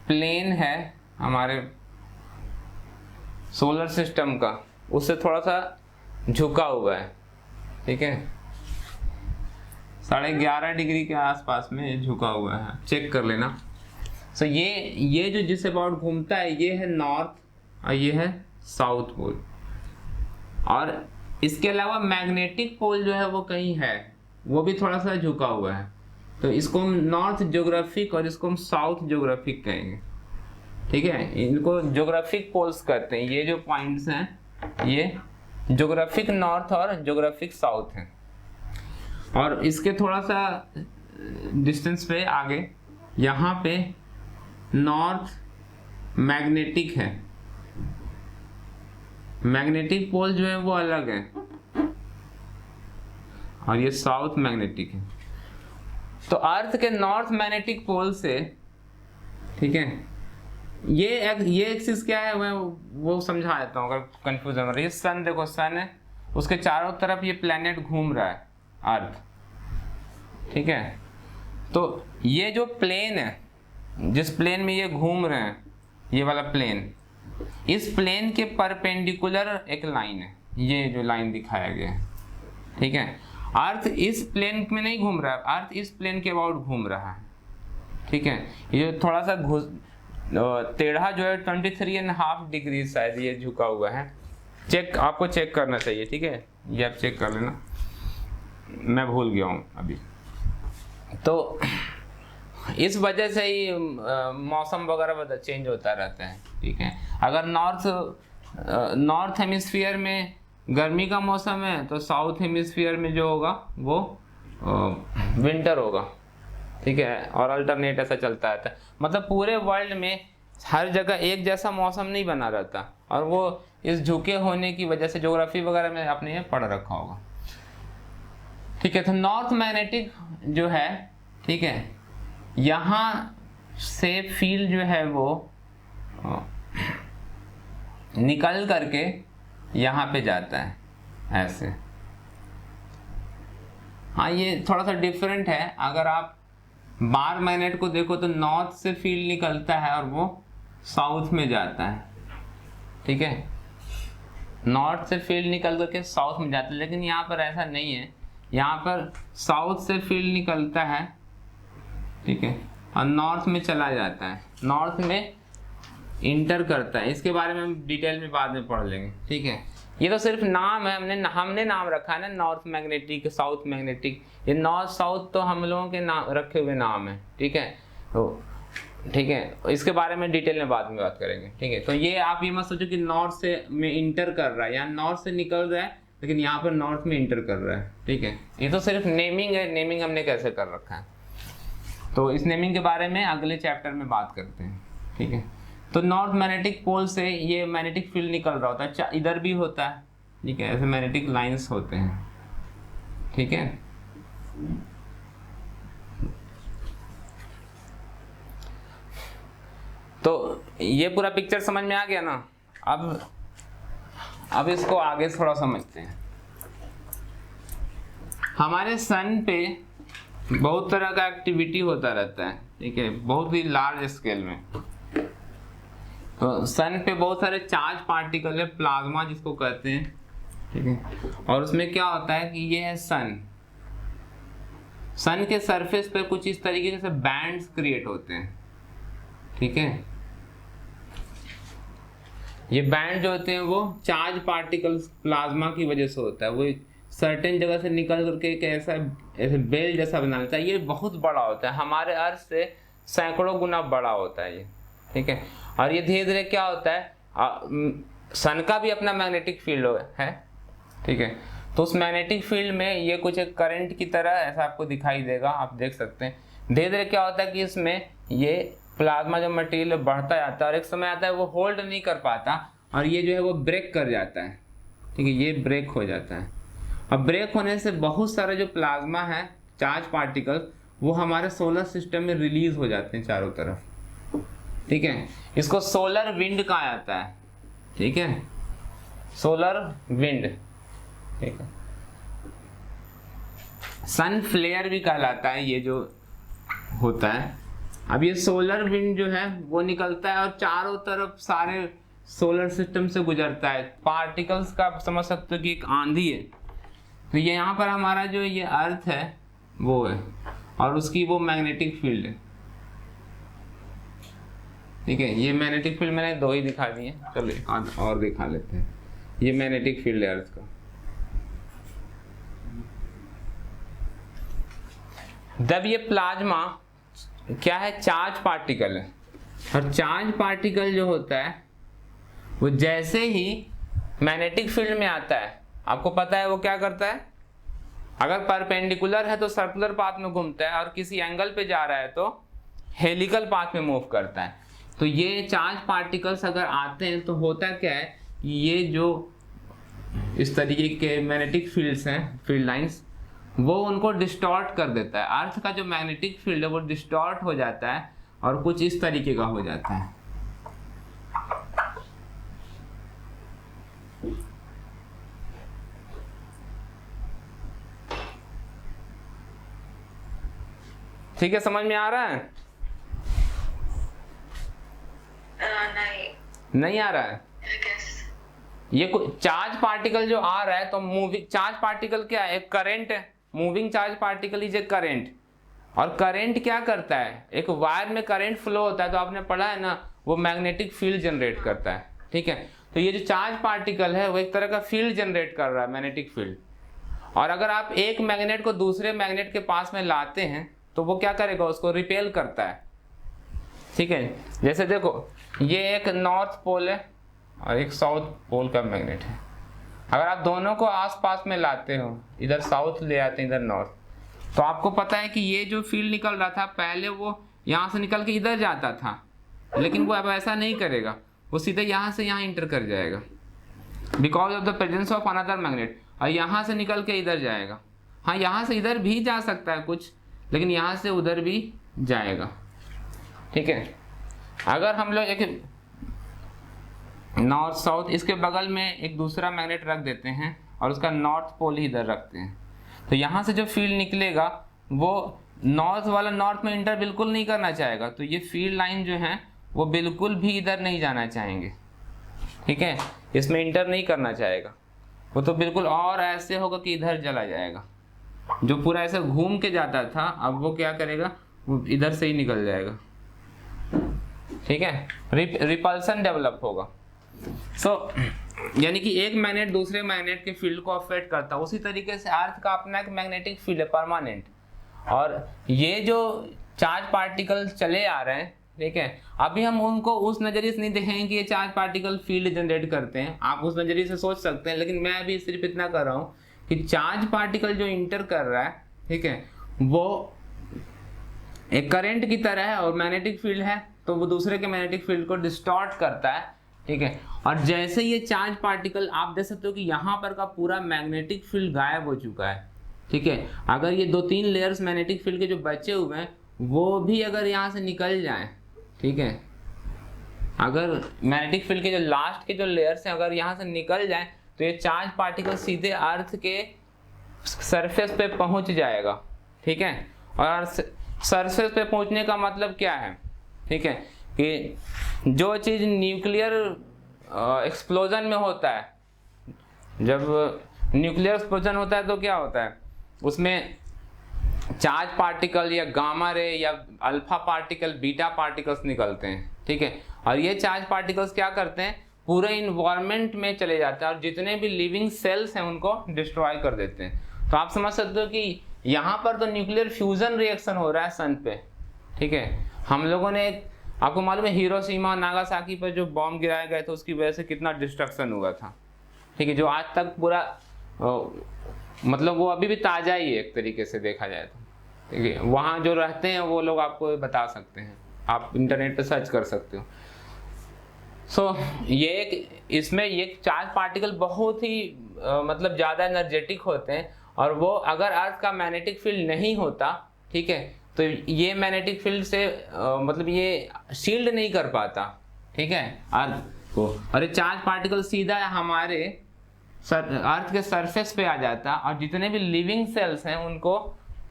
प्लेन है हमारे सोलर सिस्टम का उससे थोड़ा सा झुका हुआ है, ठीक है, 11.5 डिग्री के आसपास में झुका हुआ है, चेक कर लेना। सो ये जो जिस अबाउट घूमता है ये है नॉर्थ और ये है साउथ पोल। और इसके अलावा मैग्नेटिक पोल जो है वो कहीं है, वो भी थोड़ा सा झुका हुआ है। तो इसको हम नॉर्थ ज्योग्राफिक और इसको हम साउथ ज्योग्राफिक कहेंगे, ठीक है। इनको ज्योग्राफिक पोल्स कहते हैं। ये जो पॉइंट्स हैं ये ज्योग्राफिक नॉर्थ और ज्योग्राफिक साउथ हैं। और इसके थोड़ा सा डिस्टेंस पे आगे यहाँ पे नॉर्थ मैग्नेटिक है, मैग्नेटिक पोल जो है वो अलग है और ये साउथ मैग्नेटिक है। तो अर्थ के नॉर्थ मैग्नेटिक पोल से, ठीक है, ये एक्सिस क्या है मैं वो समझा देता हूँ अगर कंफ्यूजन हो रही है। सन देखो, सन है, उसके चारों तरफ ये प्लेनेट घूम रहा है अर्थ, ठीक है। तो ये जो प्लेन है, जिस प्लेन में ये घूम रहे हैं, ये वाला प्लेन, इस प्लेन के परपेंडिकुलर एक लाइन है, ये जो लाइन दिखाया गया है, ठीक है। अर्थ इस प्लेन में नहीं घूम रहा है, अर्थ इस प्लेन के अबाउट घूम रहा है, ठीक है। ये थोड़ा सा टेढ़ा जो है 23.5 डिग्री शायद ये झुका हुआ है, आपको चेक करना चाहिए, ठीक है। ये आप चेक कर लेना, मैं भूल गया हूँ अभी। तो इस वजह से ही मौसम वगैरह चेंज होता रहता है, ठीक है। अगर नॉर्थ हेमिस्फीयर में गर्मी का मौसम है तो साउथ हेमिस्फीयर में जो होगा वो विंटर होगा, ठीक है। और अल्टरनेट ऐसा चलता रहता है, मतलब पूरे वर्ल्ड में हर जगह एक जैसा मौसम नहीं बना रहता। और वो इस झुके होने की वजह से ज्योग्राफी वगैरह में आपने ये पढ़ रखा होगा, ठीक है। तो नॉर्थ मैग्नेटिक जो है, ठीक है, यहाँ से फील्ड जो है वो निकल करके यहाँ पे जाता है ऐसे। हाँ, ये थोड़ा सा डिफरेंट है। अगर आप बार मैग्नेट को देखो तो नॉर्थ से फील्ड निकलता है और वो साउथ में जाता है, ठीक है। नॉर्थ से फील्ड निकल करके साउथ में जाता है, लेकिन यहाँ पर ऐसा नहीं है। यहाँ पर साउथ से फील्ड निकलता है, ठीक है, और नॉर्थ में चला जाता है, नॉर्थ में इंटर करता है। इसके बारे में हम डिटेल में बाद में पढ़ लेंगे, ठीक है। ये तो सिर्फ नाम है, हमने नाम रखा है ना, नॉर्थ मैग्नेटिक, साउथ मैग्नेटिक। ये नॉर्थ साउथ तो हम लोगों के नाम रखे हुए नाम है, ठीक है। तो ठीक है, इसके बारे में डिटेल में बाद में बात करेंगे, ठीक है। तो ये आप ये मत सोचो कि नॉर्थ से में इंटर कर रहा है, यहाँ नॉर्थ से निकल रहा है लेकिन यहाँ पर नॉर्थ में इंटर कर रहा है, ठीक है। ये तो सिर्फ नेमिंग है, नेमिंग हमने कैसे कर रखा है, तो इस नेमिंग के बारे में अगले चैप्टर में बात करते हैं, ठीक है। तो नॉर्थ मैग्नेटिक पोल से ये मैग्नेटिक फील्ड निकल रहा होता है, इधर भी होता है, ठीक है, ऐसे मैग्नेटिक लाइंस होते हैं, ठीक है। तो ये पूरा पिक्चर समझ में आ गया ना। अब इसको आगे थोड़ा समझते हैं। हमारे सन पे बहुत तरह का एक्टिविटी होता रहता है, ठीक है, बहुत ही लार्ज स्केल में। तो सन पे बहुत सारे चार्ज पार्टिकल है, प्लाज्मा जिसको कहते हैं, ठीक है। और उसमें क्या होता है कि ये है सन के सरफेस पे कुछ इस तरीके से बैंड्स क्रिएट होते हैं, ठीक है। ये बैंड जो होते हैं वो चार्ज पार्टिकल्स प्लाज्मा की वजह से होता है। वो सर्टेन जगह से निकल करके एक ऐसे बेल जैसा बना लेता है। ये बहुत बड़ा होता है, हमारे अर्थ से सैकड़ों गुना बड़ा होता है ये, ठीक है। और ये धीरे धीरे क्या होता है, सन का भी अपना मैग्नेटिक फील्ड है, ठीक है। तो उस मैग्नेटिक फील्ड में ये कुछ एक करंट की तरह ऐसा आपको दिखाई देगा, आप देख सकते हैं। धीरे धीरे क्या होता है कि इसमें ये प्लाज्मा जो मटेरियल बढ़ता जाता है और एक समय आता है वो होल्ड नहीं कर पाता और ये जो है वो ब्रेक कर जाता है, ठीक है। ये ब्रेक हो जाता है। अब ब्रेक होने से बहुत सारे जो प्लाज्मा है, चार्ज पार्टिकल, वो हमारे सोलर सिस्टम में रिलीज हो जाते हैं चारों तरफ, ठीक है। इसको सोलर विंड कहा जाता है, ठीक है, सोलर विंड, ठीक है। सन फ्लेयर भी कहलाता है ये जो होता है। अब ये सोलर विंड जो है वो निकलता है और चारों तरफ सारे सोलर सिस्टम से गुजरता है। पार्टिकल्स का आप समझ सकते हो कि एक आंधी है। तो ये यहाँ पर हमारा जो ये अर्थ है वो है और उसकी वो मैग्नेटिक फील्ड है, ठीक है। ये मैग्नेटिक फील्ड मैंने दो ही दिखा दिए, चलो और दिखा लेते हैं। ये मैग्नेटिक फील्ड है अर्थ का। जब ये प्लाज्मा क्या है, चार्ज पार्टिकल है, और चार्ज पार्टिकल जो होता है वो जैसे ही मैग्नेटिक फील्ड में आता है, आपको पता है वो क्या करता है, अगर परपेंडिकुलर है तो सर्कुलर पाथ में घूमता है और किसी एंगल पे जा रहा है तो हेलिकल पाथ में मूव करता है। तो ये चार्ज पार्टिकल्स अगर आते हैं तो होता क्या है, ये जो इस तरीके के मैग्नेटिक फील्ड्स हैं, फील्ड लाइंस, वो उनको डिस्टॉर्ट कर देता है। अर्थ का जो मैग्नेटिक फील्ड है वो डिस्टॉर्ट हो जाता है और कुछ इस तरीके का हो जाता है। ठीक है, समझ में आ रहा है? नहीं आ रहा है। ये चार्ज पार्टिकल जो आ रहा है, तो मूविंग चार्ज पार्टिकल क्या है? एक करंट है। Moving charge particle is a current. और करंट क्या करता है? एक वायर में करंट फ्लो होता है, तो आपने पढ़ा है ना, वो मैग्नेटिक फील्ड जनरेट करता है। ठीक है, तो ये जो चार्ज पार्टिकल है वो एक तरह का फील्ड जनरेट कर रहा है, मैग्नेटिक फील्ड। और अगर आप एक मैग्नेट को दूसरे मैग्नेट के पास में लाते हैं तो वो क्या करेगा? उसको रिपेल करता है। ठीक है, जैसे देखो, ये एक नॉर्थ पोल है और एक साउथ पोल का मैग्नेट है। अगर आप दोनों को आसपास में लाते हो, इधर साउथ ले आते हैं, इधर नॉर्थ, तो आपको पता है कि ये जो फील्ड निकल रहा था पहले, वो यहाँ से निकल के इधर जाता था, लेकिन वो अब ऐसा नहीं करेगा, वो सीधे यहाँ से यहाँ इंटर कर जाएगा because of the presence of another magnet, और यहाँ से निकल के इधर जाएगा। हाँ, यहाँ से इधर भी जा सकता है कुछ, लेकिन यहाँ से उधर भी जाएगा। ठीक है, अगर हम लोग एक नॉर्थ साउथ, इसके बगल में एक दूसरा मैग्नेट रख देते हैं और उसका नॉर्थ पोल ही इधर रखते हैं, तो यहाँ से जो फील्ड निकलेगा वो नॉर्थ वाला नॉर्थ में इंटर बिल्कुल नहीं करना चाहेगा, तो ये फील्ड लाइन जो है वो बिल्कुल भी इधर नहीं जाना चाहेंगे। ठीक है, इसमें इंटर नहीं करना चाहेगा, वो तो बिल्कुल और ऐसे होगा कि इधर चला जाएगा। जो पूरा ऐसे घूम के जाता था, अब वो क्या करेगा? वो इधर से ही निकल जाएगा। ठीक है, रिपल्सन डेवलप होगा। यानी कि एक मैग्नेट दूसरे मैग्नेट के फील्ड को अफेक्ट करता है। उसी तरीके से अर्थ का अपना एक मैग्नेटिक फील्ड है, परमानेंट। और ये जो चार्ज पार्टिकल चले आ रहे हैं, ठीक है, अभी हम उनको उस नजरिए से नहीं देखेंगे कि ये चार्ज पार्टिकल फील्ड जनरेट करते हैं। आप उस नजरिए से सोच सकते हैं, लेकिन मैं अभी सिर्फ इतना कर रहा हूँ कि चार्ज पार्टिकल जो इंटर कर रहा है, ठीक है, वो एक करंट की तरह है और मैग्नेटिक फील्ड है, तो वो दूसरे के मैग्नेटिक फील्ड को डिस्टॉर्ट करता है। ठीक है, और जैसे ये चार्ज पार्टिकल, आप देख सकते हो कि यहाँ पर का पूरा मैग्नेटिक फील्ड गायब हो चुका है। ठीक है, अगर ये 2-3 लेयर्स मैग्नेटिक फील्ड के जो बचे हुए हैं वो भी अगर यहाँ से निकल जाएं, ठीक है, अगर मैग्नेटिक फील्ड के जो लास्ट के जो लेयर्स हैं अगर यहाँ से निकल जाएं, तो ये चार्ज पार्टिकल सीधे अर्थ के सरफेस पे पहुँच जाएगा। ठीक है, और सरफेस पे पहुँचने का मतलब क्या है? ठीक है, कि जो चीज़ न्यूक्लियर एक्सप्लोजन में होता है, जब न्यूक्लियर एक्सप्लोजन होता है तो क्या होता है? उसमें चार्ज पार्टिकल या गामा रे या अल्फा पार्टिकल, बीटा पार्टिकल्स निकलते हैं। ठीक है, और ये चार्ज पार्टिकल्स क्या करते हैं? पूरे इन्वायरमेंट में चले जाते हैं और जितने भी लिविंग सेल्स हैं उनको डिस्ट्रॉय कर देते हैं। तो आप समझ सकते हो कि यहाँ पर तो न्यूक्लियर फ्यूजन रिएक्शन हो रहा है सन पे। ठीक है, हम लोगों ने, आपको मालूम है हिरोशिमा नागासाकी पर जो बॉम्ब गिराए गए थे उसकी वजह से कितना डिस्ट्रक्शन हुआ था। ठीक है, जो आज तक पूरा मतलब वो अभी भी ताज़ा ही है एक तरीके से देखा जाए तो। ठीक है, वहाँ जो रहते हैं वो लोग आपको बता सकते हैं, आप इंटरनेट पे सर्च कर सकते हो। ये एक, इसमें ये चार्ज पार्टिकल बहुत ही मतलब ज़्यादा एनर्जेटिक होते हैं, और वो अगर अर्थ का मैग्नेटिक फील्ड नहीं होता, ठीक है, तो ये मैग्नेटिक फील्ड से मतलब ये शील्ड नहीं कर पाता। ठीक है, अर्थ को, और ये चार्ज पार्टिकल सीधा हमारे अर्थ के सरफेस पे आ जाता, और जितने भी लिविंग सेल्स हैं उनको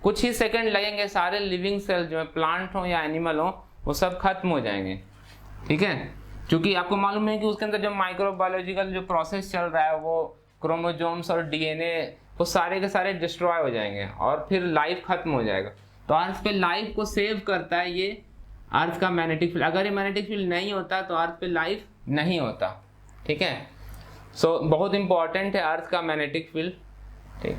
कुछ ही सेकंड लगेंगे, सारे लिविंग सेल्स जो है, प्लांट हो या एनिमल हो, वो सब खत्म हो जाएंगे। ठीक है, क्योंकि आपको मालूम है कि उसके अंदर जो माइक्रोबायोलॉजिकल जो प्रोसेस चल रहा है, वो क्रोमोजोम्स और डीएनए वो सारे के सारे डिस्ट्रॉय हो जाएंगे और फिर लाइफ खत्म हो जाएगा। तो अर्थ पे लाइफ को सेव करता है ये अर्थ का मैग्नेटिक फील्ड। अगर ये मैग्नेटिक फील्ड नहीं होता तो अर्थ पे लाइफ नहीं होता। ठीक है, बहुत इंपॉर्टेंट है अर्थ का मैग्नेटिक फील्ड। ठीक,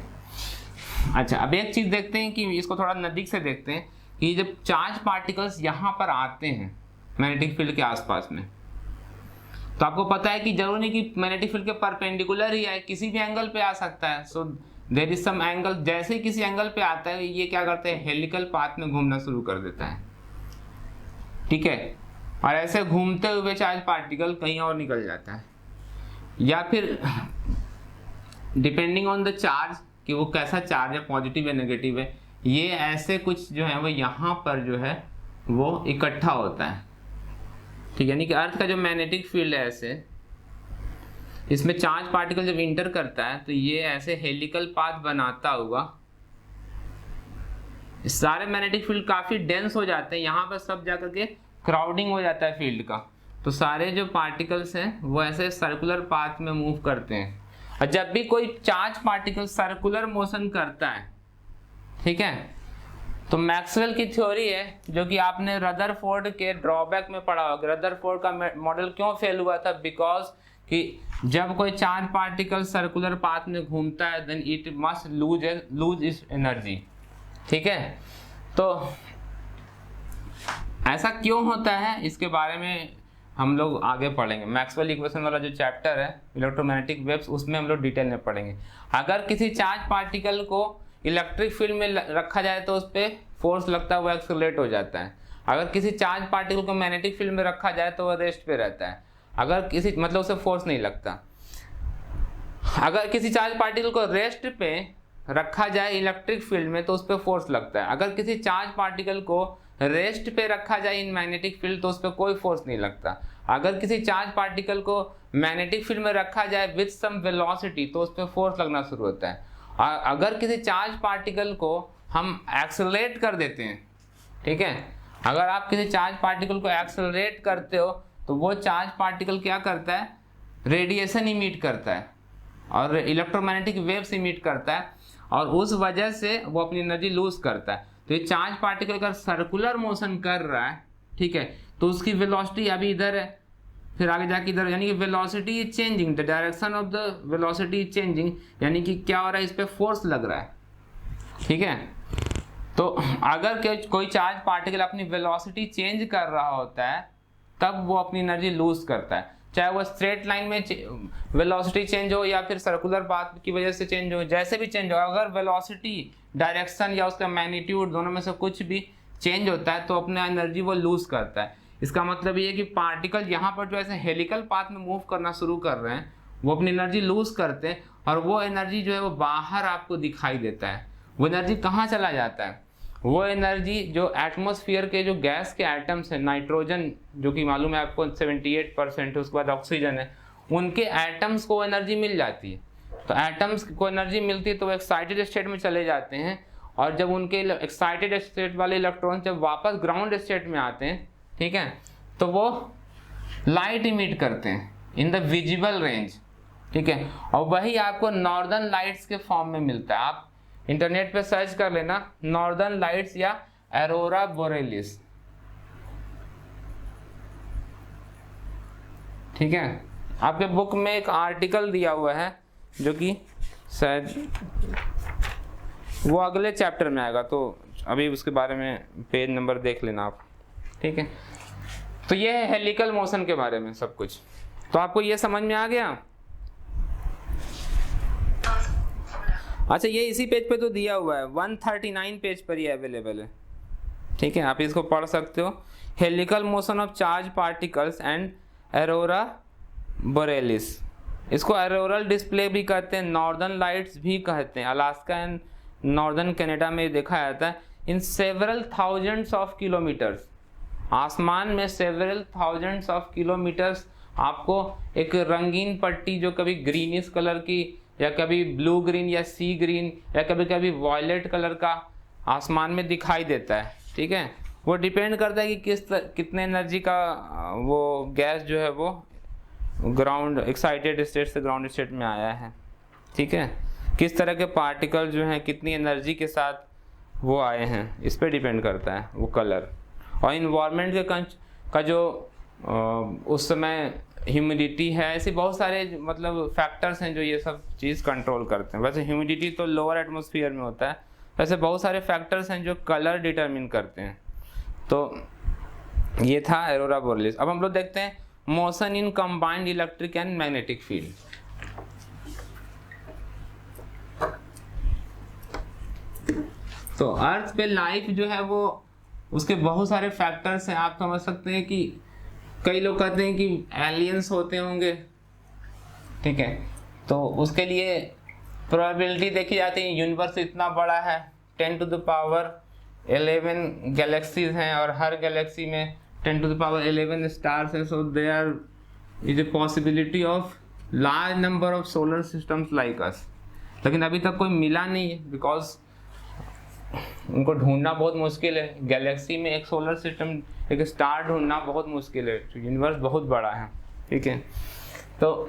अच्छा, अब एक चीज़ देखते हैं कि इसको थोड़ा नज़दीक से देखते हैं कि जब चार्ज पार्टिकल्स यहाँ पर आते हैं मैग्नेटिक फील्ड के आसपास में, तो आपको पता है कि जरूरी नहीं कि मैग्नेटिक फील्ड के परपेंडिकुलर ही आए, किसी भी एंगल पे आ सकता है। So there is some angle, जैसे ही किसी एंगल पे आता है ये क्या करते हैं? हेलिकल पाथ में घूमना शुरू कर देता है। ठीक है, और ऐसे घूमते हुए चार्ज पार्टिकल कहीं और निकल जाता है, या फिर डिपेंडिंग ऑन द चार्ज कि वो कैसा चार्ज है, पॉजिटिव या नेगेटिव है, ये ऐसे कुछ जो है वो यहाँ पर जो है वो इकट्ठा होता है। ठीक है, यानी कि अर्थ का जो मैग्नेटिक फील्ड है ऐसे, इसमें चार्ज पार्टिकल जब इंटर करता है तो ये ऐसे हेलिकल पाथ बनाता हुआ सारे मैग्नेटिक फील्ड काफ़ी डेंस हो जाते हैं, यहाँ पर सब जाकर के क्राउडिंग हो जाता है फील्ड का। तो सारे जो पार्टिकल्स हैं वो ऐसे सर्कुलर पाथ में मूव करते हैं। और जब भी कोई चार्ज पार्टिकल सर्कुलर मोशन करता है, ठीक है, तो मैक्सवेल की थ्योरी है जो कि आपने रदरफोर्ड के ड्रॉबैक में पढ़ा होगा। रदरफोर्ड का मॉडल क्यों फेल हुआ था? बिकॉज कि जब कोई चार्ज पार्टिकल सर्कुलर पाथ में घूमता है then it must lose its energy, ठीक है। तो ऐसा क्यों होता है इसके बारे में हम लोग आगे पढ़ेंगे। मैक्सवेल इक्वेशन वाला जो चैप्टर है इलेक्ट्रोमैग्नेटिक वेव्स, उसमें हम लोग डिटेल में पढ़ेंगे। अगर किसी चार्ज पार्टिकल को इलेक्ट्रिक फील्ड में रखा जाए तो उस पर फोर्स लगता है, वो एक्सेलरेट हो जाता है। अगर किसी चार्ज पार्टिकल को मैग्नेटिक फील्ड में रखा जाए तो वो रेस्ट पे रहता है। अगर किसी मतलब उसे फोर्स नहीं लगता। अगर किसी चार्ज पार्टिकल को रेस्ट पे रखा जाए इलेक्ट्रिक फील्ड में तो उस पर फोर्स लगता है। अगर किसी चार्ज पार्टिकल को रेस्ट पे रखा जाए इन मैग्नेटिक फील्ड तो उस पर कोई फोर्स नहीं लगता। अगर किसी चार्ज पार्टिकल को मैग्नेटिक फील्ड में रखा जाए विद सम वेलोसिटी तो उस पर फोर्स लगना शुरू होता है। अगर किसी चार्ज पार्टिकल को हम एक्सेलरेट कर देते हैं, ठीक है, अगर आप किसी चार्ज पार्टिकल को एक्सेलरेट करते हो तो वो चार्ज पार्टिकल क्या करता है? रेडिएशन इमिट करता है और इलेक्ट्रोमैग्नेटिक वेव्स इमिट करता है और उस वजह से वो अपनी एनर्जी लूज करता है। तो ये चार्ज पार्टिकल अगर सर्कुलर मोशन कर रहा है, ठीक है, तो उसकी वेलोसिटी अभी इधर है, फिर आगे जाके इधर, यानी कि velocity is changing, the direction of the velocity is changing, यानी कि क्या हो रहा है? इस पे फोर्स लग रहा है, ठीक है। तो अगर कोई चार्ज पार्टिकल अपनी वेलोसिटी चेंज कर रहा होता है तब वो अपनी एनर्जी लूज करता है, चाहे वो स्ट्रेट लाइन में वेलोसिटी चेंज हो या फिर सर्कुलर पाथ की वजह से चेंज हो, जैसे भी चेंज हो। अगर वेलोसिटी, डायरेक्शन या उसका मैग्नीट्यूड दोनों में से कुछ भी चेंज होता है तो अपना एनर्जी वो लूज करता है। इसका मतलब ये है कि पार्टिकल यहाँ पर जो ऐसे हेलिकल पाथ में मूव करना शुरू कर रहे हैं वो अपनी एनर्जी लूज करते हैं और वो एनर्जी जो है वो बाहर आपको दिखाई देता है। वो एनर्जी कहाँ चला जाता है? वो एनर्जी जो एटमॉस्फेयर के जो गैस के एटम्स हैं, नाइट्रोजन जो कि मालूम है आपको 78% है, उसके बाद ऑक्सीजन है, उनके एटम्स को एनर्जी मिल जाती है। तो एटम्स को एनर्जी मिलती है तो वो एक्साइटेड स्टेट में चले जाते हैं और जब उनके एक्साइटेड स्टेट वाले इलेक्ट्रॉन जब वापस ग्राउंड स्टेट में आते हैं, ठीक है, तो वो लाइट इमिट करते हैं इन द विजिबल रेंज, ठीक है, और वही आपको नॉर्दर्न लाइट्स के फॉर्म में मिलता है। आप इंटरनेट पे सर्च कर लेना नॉर्दर्न लाइट्स या एरोरा बोरेलिस, ठीक है। आपके बुक में एक आर्टिकल दिया हुआ है जो कि शायद वो अगले चैप्टर में आएगा, तो अभी उसके बारे में पेज नंबर देख लेना आप, ठीक है। तो ये है हेलिकल मोशन के बारे में सब कुछ। तो आपको ये समझ में आ गया? अच्छा, ये इसी पेज पे तो दिया हुआ है, 139 पेज पर ये अवेलेबल है, ठीक है, आप इसको पढ़ सकते हो। Helical motion of charge particles and Aurora borealis. इसको एरोरल डिस्प्ले भी कहते हैं, नॉर्दर्न लाइट्स भी कहते हैं। अलास्का एंड नॉर्दर्न कनाडा में देखा जाता है in several thousands of kilometres. आसमान में सेवरल थाउजेंड्स ऑफ किलोमीटर्स आपको एक रंगीन पट्टी जो कभी ग्रीनिश कलर की या कभी ब्लू ग्रीन या सी ग्रीन या कभी कभी वॉयलेट कलर का आसमान में दिखाई देता है, ठीक है। वो डिपेंड करता है कि कितने एनर्जी का वो गैस जो है वो ग्राउंड एक्साइटेड स्टेट से ग्राउंड स्टेट में आया है, ठीक है, किस तरह के पार्टिकल जो हैं कितनी एनर्जी के साथ वो आए हैं, इस पर डिपेंड करता है वो कलर। और इन्वायरमेंट के का जो उस समय ह्यूमिडिटी है, ऐसे बहुत सारे मतलब फैक्टर्स हैं जो ये सब चीज़ कंट्रोल करते हैं। वैसे ह्यूमिडिटी तो लोअर एटमॉस्फेयर में होता है, वैसे बहुत सारे फैक्टर्स हैं जो कलर डिटरमिन करते हैं। तो ये था एरोरा बोरेलिस। अब हम लोग देखते हैं motion in combined electric and magnetic field. तो अर्थ पे लाइफ जो है वो उसके बहुत सारे फैक्टर्स हैं। आप समझ सकते हैं कि कई लोग कहते हैं कि एलियंस होते होंगे, ठीक है, तो उसके लिए प्रोबेबिलिटी देखी जाती है। यूनिवर्स इतना बड़ा है, 10⁻11 गैलेक्सीज हैं और हर गैलेक्सी में 10⁻11 स्टार्स हैं। So there is a possibility of large number of solar systems like us. लेकिन अभी तक कोई मिला नहीं है बिकॉज उनको ढूंढना बहुत मुश्किल है। गैलेक्सी में एक सोलर सिस्टम, एक स्टार ढूंढना बहुत मुश्किल है, यूनिवर्स बहुत बड़ा है, ठीक है। तो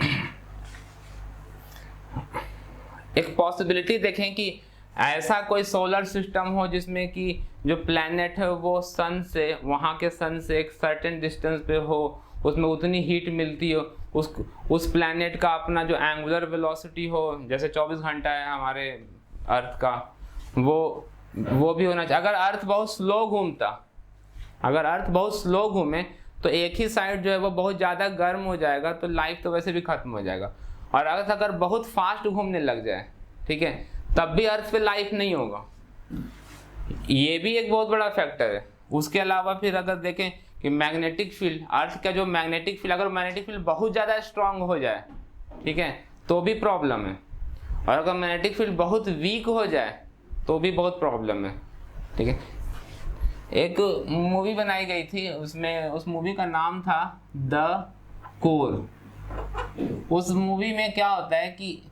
एक पॉसिबिलिटी देखें कि ऐसा कोई सोलर सिस्टम हो जिसमें कि जो प्लैनेट है वो सन से, वहाँ के सन से एक सर्टेन डिस्टेंस पे हो, उसमें उतनी हीट मिलती हो, उस प्लैनेट का अपना जो एंगुलर वेलोसिटी हो, जैसे 24 घंटा है हमारे अर्थ का, वो भी होना चाहिए। अगर अर्थ बहुत स्लो घूमता, अगर अर्थ बहुत स्लो घूमे तो एक ही साइड जो है वो बहुत ज़्यादा गर्म हो जाएगा, तो लाइफ तो वैसे भी खत्म हो जाएगा। और अगर बहुत फास्ट घूमने लग जाए, ठीक है, तब भी अर्थ पे लाइफ नहीं होगा। ये भी एक बहुत बड़ा फैक्टर है। उसके अलावा फिर अगर देखें कि मैग्नेटिक फील्ड, अर्थ का जो मैग्नेटिक फील्ड, अगर मैग्नेटिक फील्ड बहुत ज़्यादा स्ट्रांग हो जाए, ठीक है, तो भी प्रॉब्लम है। और अगर मैग्नेटिक फील्ड बहुत वीक हो जाए तो भी बहुत प्रॉब्लम है, ठीक है। एक मूवी बनाई गई थी, उसमें उस मूवी का नाम था द कोर। उस मूवी में क्या होता है कि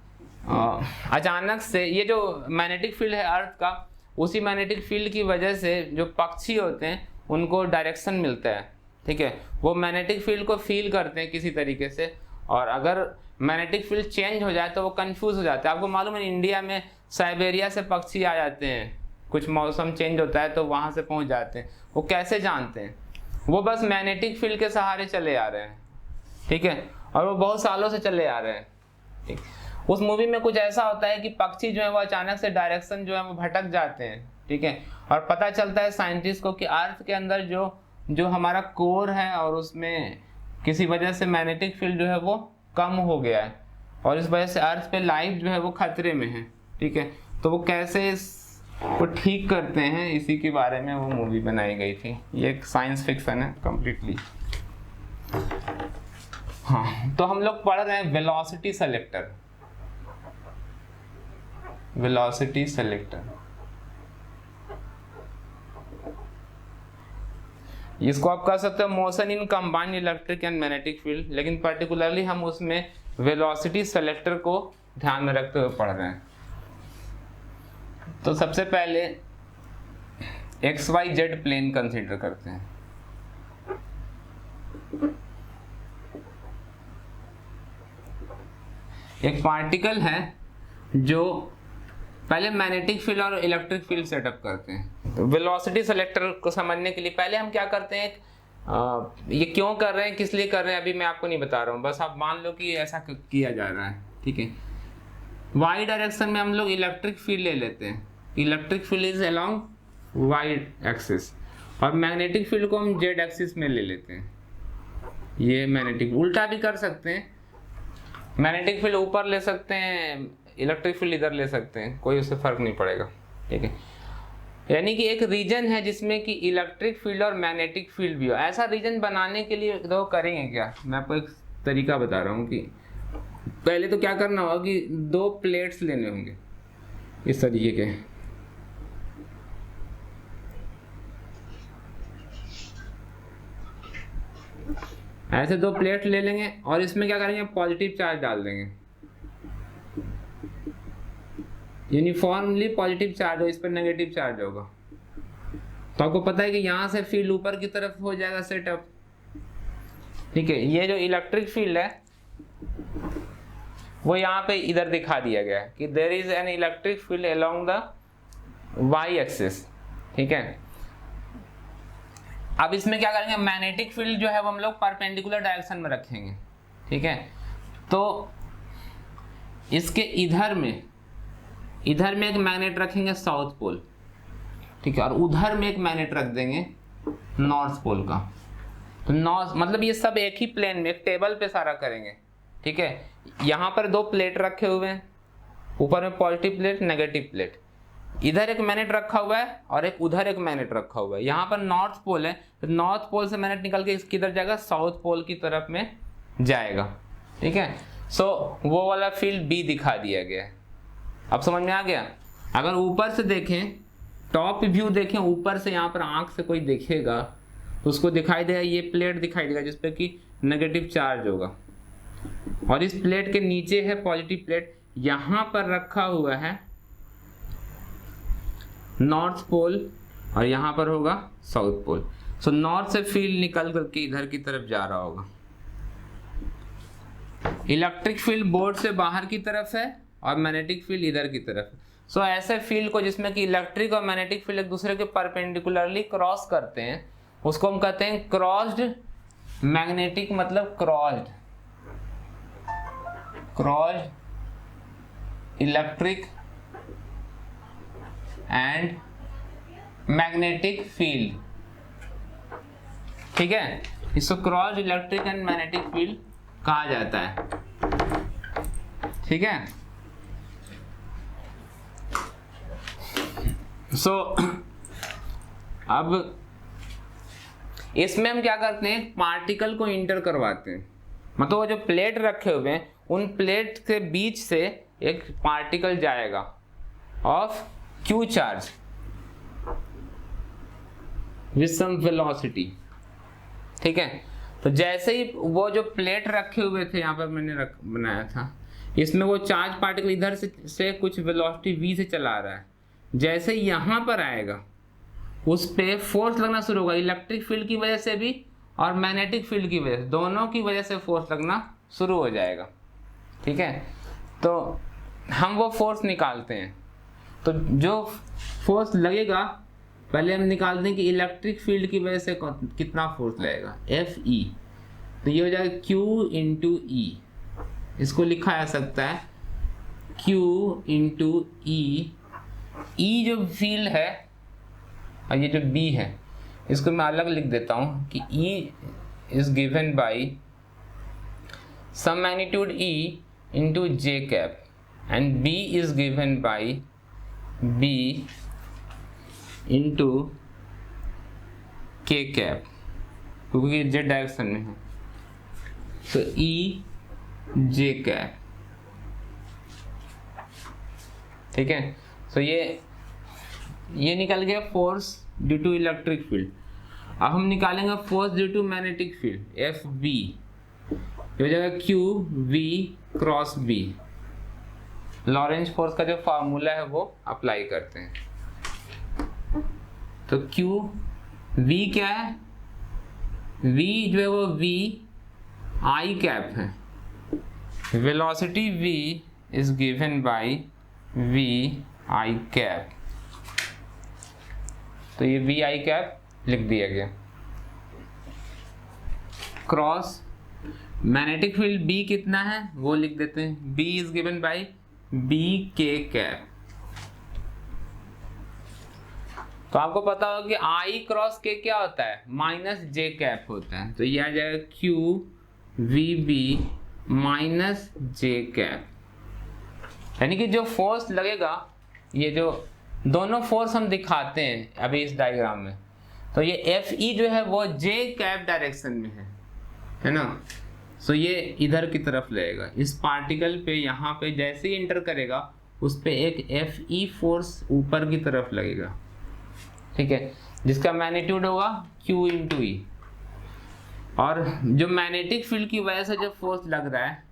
अचानक से ये जो मैग्नेटिक फील्ड है अर्थ का, उसी मैग्नेटिक फील्ड की वजह से जो पक्षी होते हैं उनको डायरेक्शन मिलता है, ठीक है। वो मैग्नेटिक फील्ड को फील करते हैं किसी तरीके से, और अगर मैग्नेटिक फील्ड चेंज हो जाए तो वो कंफ्यूज हो जाते हैं। आपको मालूम है इंडिया में साइबेरिया से पक्षी आ जाते हैं, कुछ मौसम चेंज होता है तो वहाँ से पहुँच जाते हैं। वो कैसे जानते हैं? वो बस मैग्नेटिक फील्ड के सहारे चले आ रहे हैं, ठीक है, और वो बहुत सालों से चले आ रहे हैं, ठीक। उस मूवी में कुछ ऐसा होता है कि पक्षी जो है वो अचानक से डायरेक्शन जो है वो भटक जाते हैं, ठीक है, और पता चलता है साइंटिस्ट को कि अर्थ के अंदर जो हमारा कोर है और उसमें किसी वजह से मैग्नेटिक फील्ड जो है वो कम हो गया है, और इस वजह से अर्थ पे लाइफ जो है वो खतरे में है, ठीक है। तो वो कैसे इसको ठीक करते हैं, इसी के बारे में वो मूवी बनाई गई थी। ये एक साइंस फिक्शन है कंप्लीटली। हाँ, तो हम लोग पढ़ रहे हैं वेलोसिटी सेलेक्टर। वेलोसिटी सेलेक्टर, इसको आप कह सकते हो motion in combined electric and magnetic field, लेकिन पर्टिकुलरली हम उसमें वेलोसिटी सेलेक्टर को ध्यान में रखते हुए पढ़ रहे हैं। तो सबसे पहले XYZ प्लेन कंसीडर करते हैं। एक पार्टिकल है जो पहले मैग्नेटिक फील्ड और इलेक्ट्रिक फील्ड सेटअप करते हैं। तो वेलोसिटी सेलेक्टर को समझने के लिए पहले हम क्या करते हैं, ये क्यों कर रहे हैं, किस लिए कर रहे हैं, अभी मैं आपको नहीं बता रहा हूँ, बस आप मान लो कि ऐसा किया जा रहा है, ठीक है। वाई डायरेक्शन में हम लोग इलेक्ट्रिक फील्ड ले लेते हैं, electric field is along Y axis, और मैग्नेटिक फील्ड को हम जेड एक्सिस में ले लेते हैं। ये मैग्नेटिक, उल्टा भी कर सकते हैं, मैग्नेटिक फील्ड ऊपर ले सकते हैं, इलेक्ट्रिक फील्ड इधर ले सकते हैं, कोई उससे फर्क नहीं पड़ेगा, ठीक है। यानी कि एक रीजन है जिसमें कि इलेक्ट्रिक फील्ड और मैग्नेटिक फील्ड भी हो। ऐसा रीजन बनाने के लिए तो करेंगे क्या, मैं आपको एक तरीका बता रहा हूँ कि पहले तो क्या करना होगा कि 2 प्लेट्स लेने होंगे इस तरीके के, ऐसे 2 प्लेट ले लेंगे और इसमें क्या करेंगे, पॉजिटिव चार्ज डाल देंगे, यूनिफॉर्मली पॉजिटिव चार्ज हो, इस पर नेगेटिव चार्ज होगा। तो आपको पता है कि यहाँ से फील्ड ऊपर की तरफ हो जाएगा सेटअप, ठीक है। ये जो इलेक्ट्रिक फील्ड है वो यहाँ पे इधर दिखा दिया गया है कि there is an electric field along the Y axis, ठीक है। अब इसमें क्या करेंगे, मैग्नेटिक फील्ड जो है वो हम लोग परपेंडिकुलर डायरेक्शन में रखेंगे, ठीक है। तो इसके इधर में एक मैग्नेट रखेंगे साउथ पोल, ठीक है, और उधर में एक मैग्नेट रख देंगे नॉर्थ पोल का। तो नॉर्थ मतलब ये सब एक ही प्लेन में, एक टेबल पे सारा करेंगे, ठीक है। यहाँ पर 2 प्लेट रखे हुए हैं, ऊपर में पॉजिटिव प्लेट, नेगेटिव प्लेट, इधर एक मैग्नेट रखा हुआ है और एक उधर एक मैग्नेट रखा हुआ है। यहाँ पर नॉर्थ पोल है, तो नॉर्थ पोल से मैग्नेट निकल के किधर जाएगा, साउथ पोल की तरफ में जाएगा, ठीक है। सो वो वाला फील्ड बी दिखा दिया गया है। अब समझ में आ गया। अगर ऊपर से देखें, टॉप व्यू देखें ऊपर से, यहाँ पर आंख से कोई देखेगा तो उसको दिखाई देगा, ये प्लेट दिखाई देगा जिसपे कि नेगेटिव चार्ज होगा, और इस प्लेट के नीचे है पॉजिटिव प्लेट, यहाँ पर रखा हुआ है नॉर्थ पोल और यहाँ पर होगा साउथ पोल। सो नॉर्थ से फील्ड निकल करके इधर की तरफ जा रहा होगा। इलेक्ट्रिक फील्ड बोर्ड से बाहर की तरफ है और मैग्नेटिक फील्ड इधर की तरफ है। सो ऐसे फील्ड को जिसमें कि इलेक्ट्रिक और मैग्नेटिक फील्ड एक दूसरे के परपेंडिकुलरली क्रॉस करते हैं, उसको हम कहते हैं क्रॉस्ड मैग्नेटिक, मतलब crossed electric and magnetic field. ठीक है, इसको crossed electric and magnetic field कहा जाता है। ठीक है, सो अब इसमें हम क्या करते हैं, पार्टिकल को इंटर करवाते हैं। मतलब वो जो प्लेट रखे हुए हैं उन प्लेट के बीच से एक पार्टिकल जाएगा of Q charge with some velocity. ठीक है, तो जैसे ही वो जो प्लेट रखे हुए थे यहाँ पर मैंने बनाया था, इसमें वो चार्ज पार्टिकल इधर से कुछ वेलोसिटी v से चला रहा है। जैसे यहाँ पर आएगा उस पे फोर्स लगना शुरू होगा, इलेक्ट्रिक फील्ड की वजह से भी और मैग्नेटिक फील्ड की वजह से, दोनों की वजह से फोर्स लगना शुरू हो जाएगा। ठीक है, तो हम वो फोर्स निकालते हैं। तो जो फोर्स लगेगा पहले हम निकालते हैं कि इलेक्ट्रिक फील्ड की वजह से कितना फोर्स लगेगा, Fe। तो ये हो जाएगा Q इंटू E। इसको लिखा जा सकता है Q इंटू E। E जो फील्ड है और ये जो B है, इसको मैं अलग लिख देता हूँ कि E is given by some magnitude E into J cap and B is given by B into K cap, क्योंकि ये Z डायरेक्शन में है। तो E J कैप। ठीक है, तो ये निकल गया force due to electric field. अब हम निकालेंगे force due to magnetic field, FB। ये हो जाएगा QV cross B। Lorentz force का जो फार्मूला है वो अप्लाई करते हैं। तो QV क्या है, V जो है वो V I कैप है। Velocity V is given bye V I cap. तो ये V I कैप लिख दिया गया। क्रॉस मैग्नेटिक फील्ड B कितना है वो लिख देते हैं, B is given bye B K cap. तो आपको पता होगा कि I क्रॉस K क्या होता है, माइनस J कैप होता है। तो ये आ जाएगा QVB माइनस J कैप। यानी कि जो फोर्स लगेगा, ये जो दोनों फोर्स हम दिखाते हैं अभी इस डायग्राम में, तो ये FE जो है वो J कैप डायरेक्शन में है ना। सो ये इधर की तरफ लगेगा, इस पार्टिकल पे यहाँ पे जैसे ही इंटर करेगा उस पे एक FE फोर्स ऊपर की तरफ लगेगा। ठीक है, जिसका मैग्नीट्यूड होगा Q इंटू E। और जो मैग्नेटिक फील्ड की वजह से जो फोर्स लग रहा है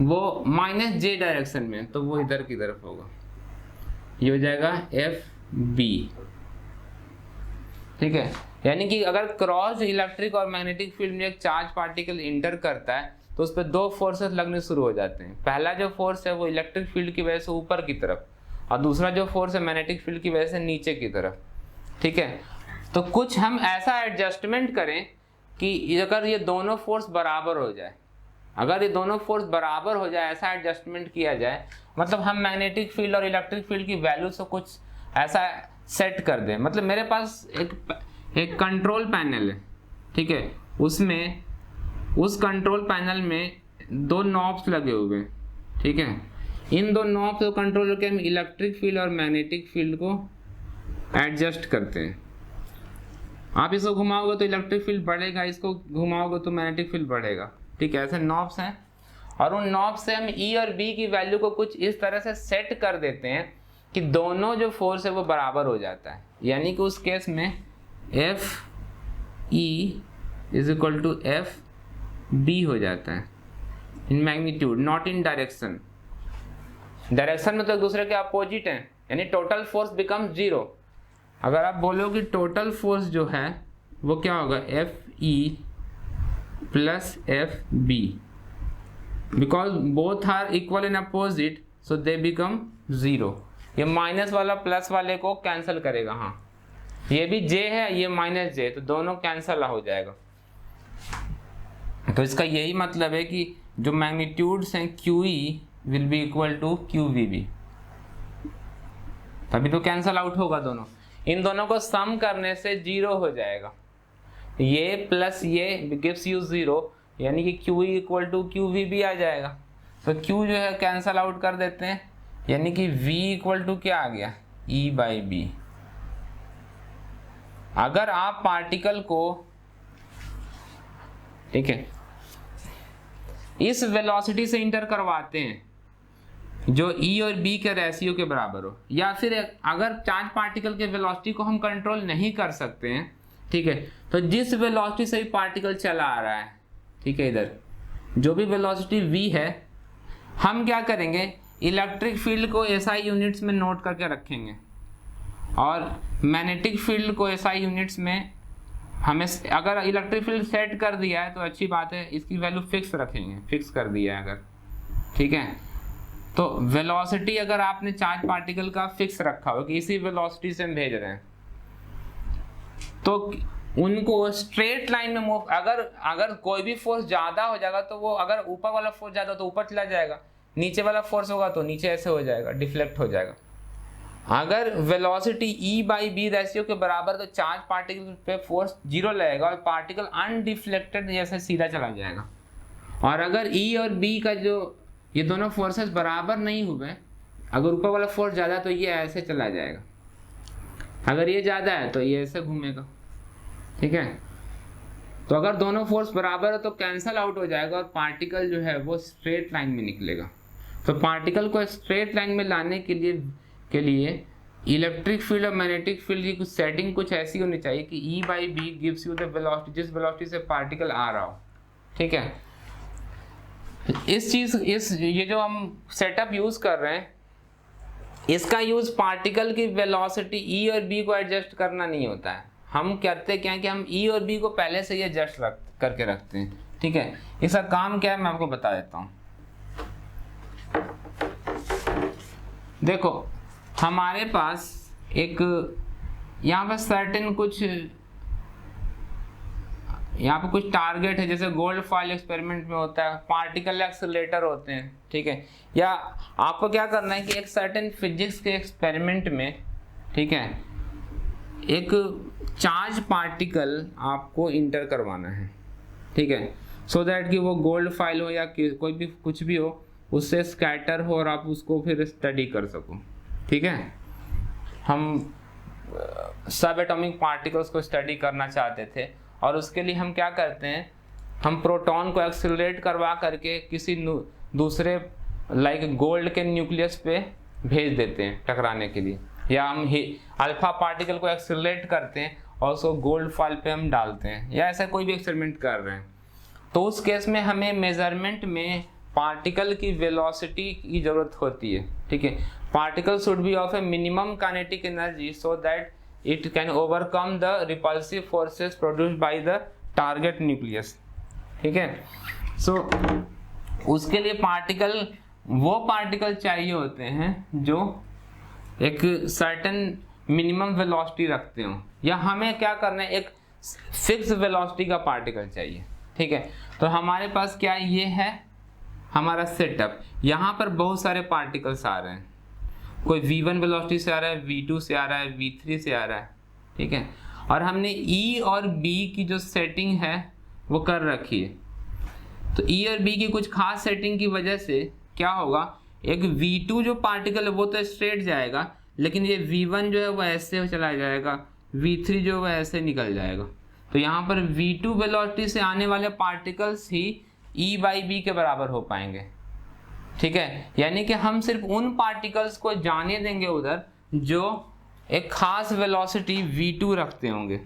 वो माइनस J डायरेक्शन में, तो वो इधर की तरफ होगा। ये हो जाएगा FB। ठीक है, यानी कि अगर क्रॉस इलेक्ट्रिक और मैग्नेटिक फील्ड में एक चार्ज पार्टिकल इंटर करता है तो उस पर दो फोर्सेस लगने शुरू हो जाते हैं। पहला जो फोर्स है वो इलेक्ट्रिक फील्ड की वजह से ऊपर की तरफ, और दूसरा जो फोर्स है मैग्नेटिक फील्ड की वजह से नीचे की तरफ। ठीक है, तो कुछ हम ऐसा एडजस्टमेंट करें कि अगर ये दोनों फोर्स बराबर हो जाए, अगर ये दोनों फोर्स बराबर हो जाए, ऐसा एडजस्टमेंट किया जाए, मतलब हम मैग्नेटिक फील्ड और इलेक्ट्रिक फील्ड की वैल्यू से कुछ ऐसा सेट कर दें। मतलब मेरे पास एक कंट्रोल पैनल है। ठीक है, उसमें उस कंट्रोल पैनल में दो नॉब्स लगे हुए हैं। ठीक है, इन दो नॉब्स को कंट्रोल करके हम इलेक्ट्रिक फील्ड और मैग्नेटिक फील्ड को एडजस्ट करते हैं। आप इसको घुमाओगे तो इलेक्ट्रिक फील्ड बढ़ेगा, इसको घुमाओगे तो मैग्नेटिक फील्ड बढ़ेगा। ठीक है, ऐसे नॉब्स हैं, और उन नॉब से हम E और B की वैल्यू को कुछ इस तरह से सेट कर देते हैं कि दोनों जो फोर्स है वो बराबर हो जाता है। यानी कि उस केस में FE is equal to FB हो जाता है in magnitude, not in direction. Direction में तो एक दूसरे के अपोजिट हैं, यानी टोटल फोर्स बिकम 0। अगर आप बोलो कि टोटल फोर्स जो है वो क्या होगा, Fe plus Fb, because both are equal in opposite so they become 0। ये माइनस वाला प्लस वाले को कैंसिल करेगा, हाँ ये भी J है ये माइनस J, तो दोनों कैंसिल हो जाएगा। तो इसका यही मतलब है कि जो मैग्नीट्यूड्स हैं QE will be equal to QVB, तभी तो कैंसल आउट होगा दोनों। इन दोनों को सम करने से 0 हो जाएगा, ये प्लस ये गिव्स यू 0, यानी कि QE इक्वल टू QVB आ जाएगा। तो Q जो है कैंसल आउट कर देते हैं, यानी कि V इक्वल टू क्या आ गया, E/B। अगर आप पार्टिकल को, ठीक है, इस वेलोसिटी से इंटर करवाते हैं जो E और B के रेशियो के बराबर हो, या फिर अगर चार्ज पार्टिकल के वेलोसिटी को हम कंट्रोल नहीं कर सकते हैं, ठीक है, तो जिस वेलोसिटी से पार्टिकल चला आ रहा है, ठीक है, इधर जो भी वेलोसिटी V है, हम क्या करेंगे, इलेक्ट्रिक फील्ड को SI यूनिट्स में नोट करके रखेंगे और मैग्नेटिक फील्ड को SI यूनिट्स में हमें, अगर इलेक्ट्रिक फील्ड सेट कर दिया है तो अच्छी बात है, इसकी वैल्यू फिक्स रखेंगे, फिक्स कर दिया है अगर, ठीक है। तो वेलोसिटी अगर आपने चार्ज पार्टिकल का फिक्स रखा हो कि इसी वेलोसिटी से हम भेज रहे हैं, तो उनको स्ट्रेट लाइन में मूव, अगर कोई भी फोर्स ज़्यादा हो जाएगा तो वो, अगर ऊपर वाला फोर्स ज़्यादा हो तो ऊपर चला जाएगा, नीचे वाला फोर्स होगा तो नीचे ऐसे हो जाएगा, डिफ्लेक्ट हो जाएगा। अगर वेलोसिटी E/B रेशियो के बराबर तो चार्ज पार्टिकल पे फोर्स 0 लगेगा और पार्टिकल अनडिफ्लेक्टेड जैसे सीधा चला जाएगा। और अगर E और B का जो ये दोनों फोर्सेस बराबर नहीं हुए, अगर ऊपर वाला फोर्स ज़्यादा तो ये ऐसे चला जाएगा, अगर ये ज़्यादा है तो ये ऐसे घूमेगा, ठीक है। तो अगर दोनों फोर्स बराबर हो तो कैंसल आउट हो जाएगा और पार्टिकल जो है वो स्ट्रेट लाइन में निकलेगा। तो पार्टिकल को स्ट्रेट लाइन में लाने के लिए इलेक्ट्रिक फील्ड और मैग्नेटिक फील्ड की कुछ सेटिंग कुछ ऐसी होनी चाहिए कि E/B gives you the velocity, जिस वेलोसिटी से पार्टिकल आ रहा हो, ठीक है। ये जो हम सेटअप यूज कर रहे हैं, इसका यूज पार्टिकल की वेलोसिटी E और B को एडजस्ट करना नहीं होता है। हम करते क्या है कि हम E और B को पहले से ही एडजस्ट करके रखते हैं, ठीक है। इसका काम क्या है मैं आपको बता देता हूँ। देखो हमारे पास एक यहाँ पर सर्टेन कुछ, यहाँ पे कुछ टारगेट है, जैसे गोल्ड फॉइल एक्सपेरिमेंट में होता है, पार्टिकल एक्सेलरेटर होते हैं, ठीक है। या आपको क्या करना है कि एक सर्टेन फिजिक्स के एक्सपेरिमेंट में, ठीक है, एक चार्ज पार्टिकल आपको इंटर करवाना है, ठीक है, सो दैट कि वो गोल्ड फॉइल हो या कोई भी कुछ भी हो, उससे स्कैटर हो और आप उसको फिर स्टडी कर सको, ठीक है। हम सब एटॉमिक पार्टिकल्स को स्टडी करना चाहते थे और उसके लिए हम क्या करते हैं, हम प्रोटॉन को एक्सेलरेट करवा करके किसी दूसरे लाइक गोल्ड के न्यूक्लियस पे भेज देते हैं टकराने के लिए, या हम अल्फा पार्टिकल को एक्सेलरेट करते हैं और उसको गोल्ड फॉइल पे हम डालते हैं, या ऐसा कोई भी एक्सपेरिमेंट कर रहे हैं। तो उस केस में हमें मेजरमेंट में पार्टिकल की वेलोसिटी की जरूरत होती है, ठीक है। Particle should be of A minimum kinetic energy so that it can overcome the repulsive forces produced by the target nucleus, ठीक है। सो उसके लिए वो पार्टिकल चाहिए होते हैं जो एक सर्टेन मिनिमम वेलोसिटी रखते हो, या हमें क्या करना है, एक फिक्स वेलोसिटी का पार्टिकल चाहिए, ठीक है। तो हमारे पास क्या ये है हमारा सेटअप, यहाँ पर बहुत सारे पार्टिकल्स आ रहे हैं, कोई V1 वेलोसिटी से आ रहा है, V2 से आ रहा है, V3 से आ रहा है, ठीक है। और हमने E और B की जो सेटिंग है वो कर रखी है। तो E और B की कुछ खास सेटिंग की वजह से क्या होगा, एक V2 जो पार्टिकल है वो तो स्ट्रेट जाएगा, लेकिन ये V1 जो है वो ऐसे चला जाएगा, V3 जो है वो ऐसे निकल जाएगा। तो यहाँ पर V2 वेलोसिटी से आने वाले पार्टिकल्स ही E/B के बराबर हो पाएंगे, ठीक है। यानी कि हम सिर्फ उन पार्टिकल्स को जाने देंगे उधर जो एक खास वेलोसिटी V2 रखते होंगे,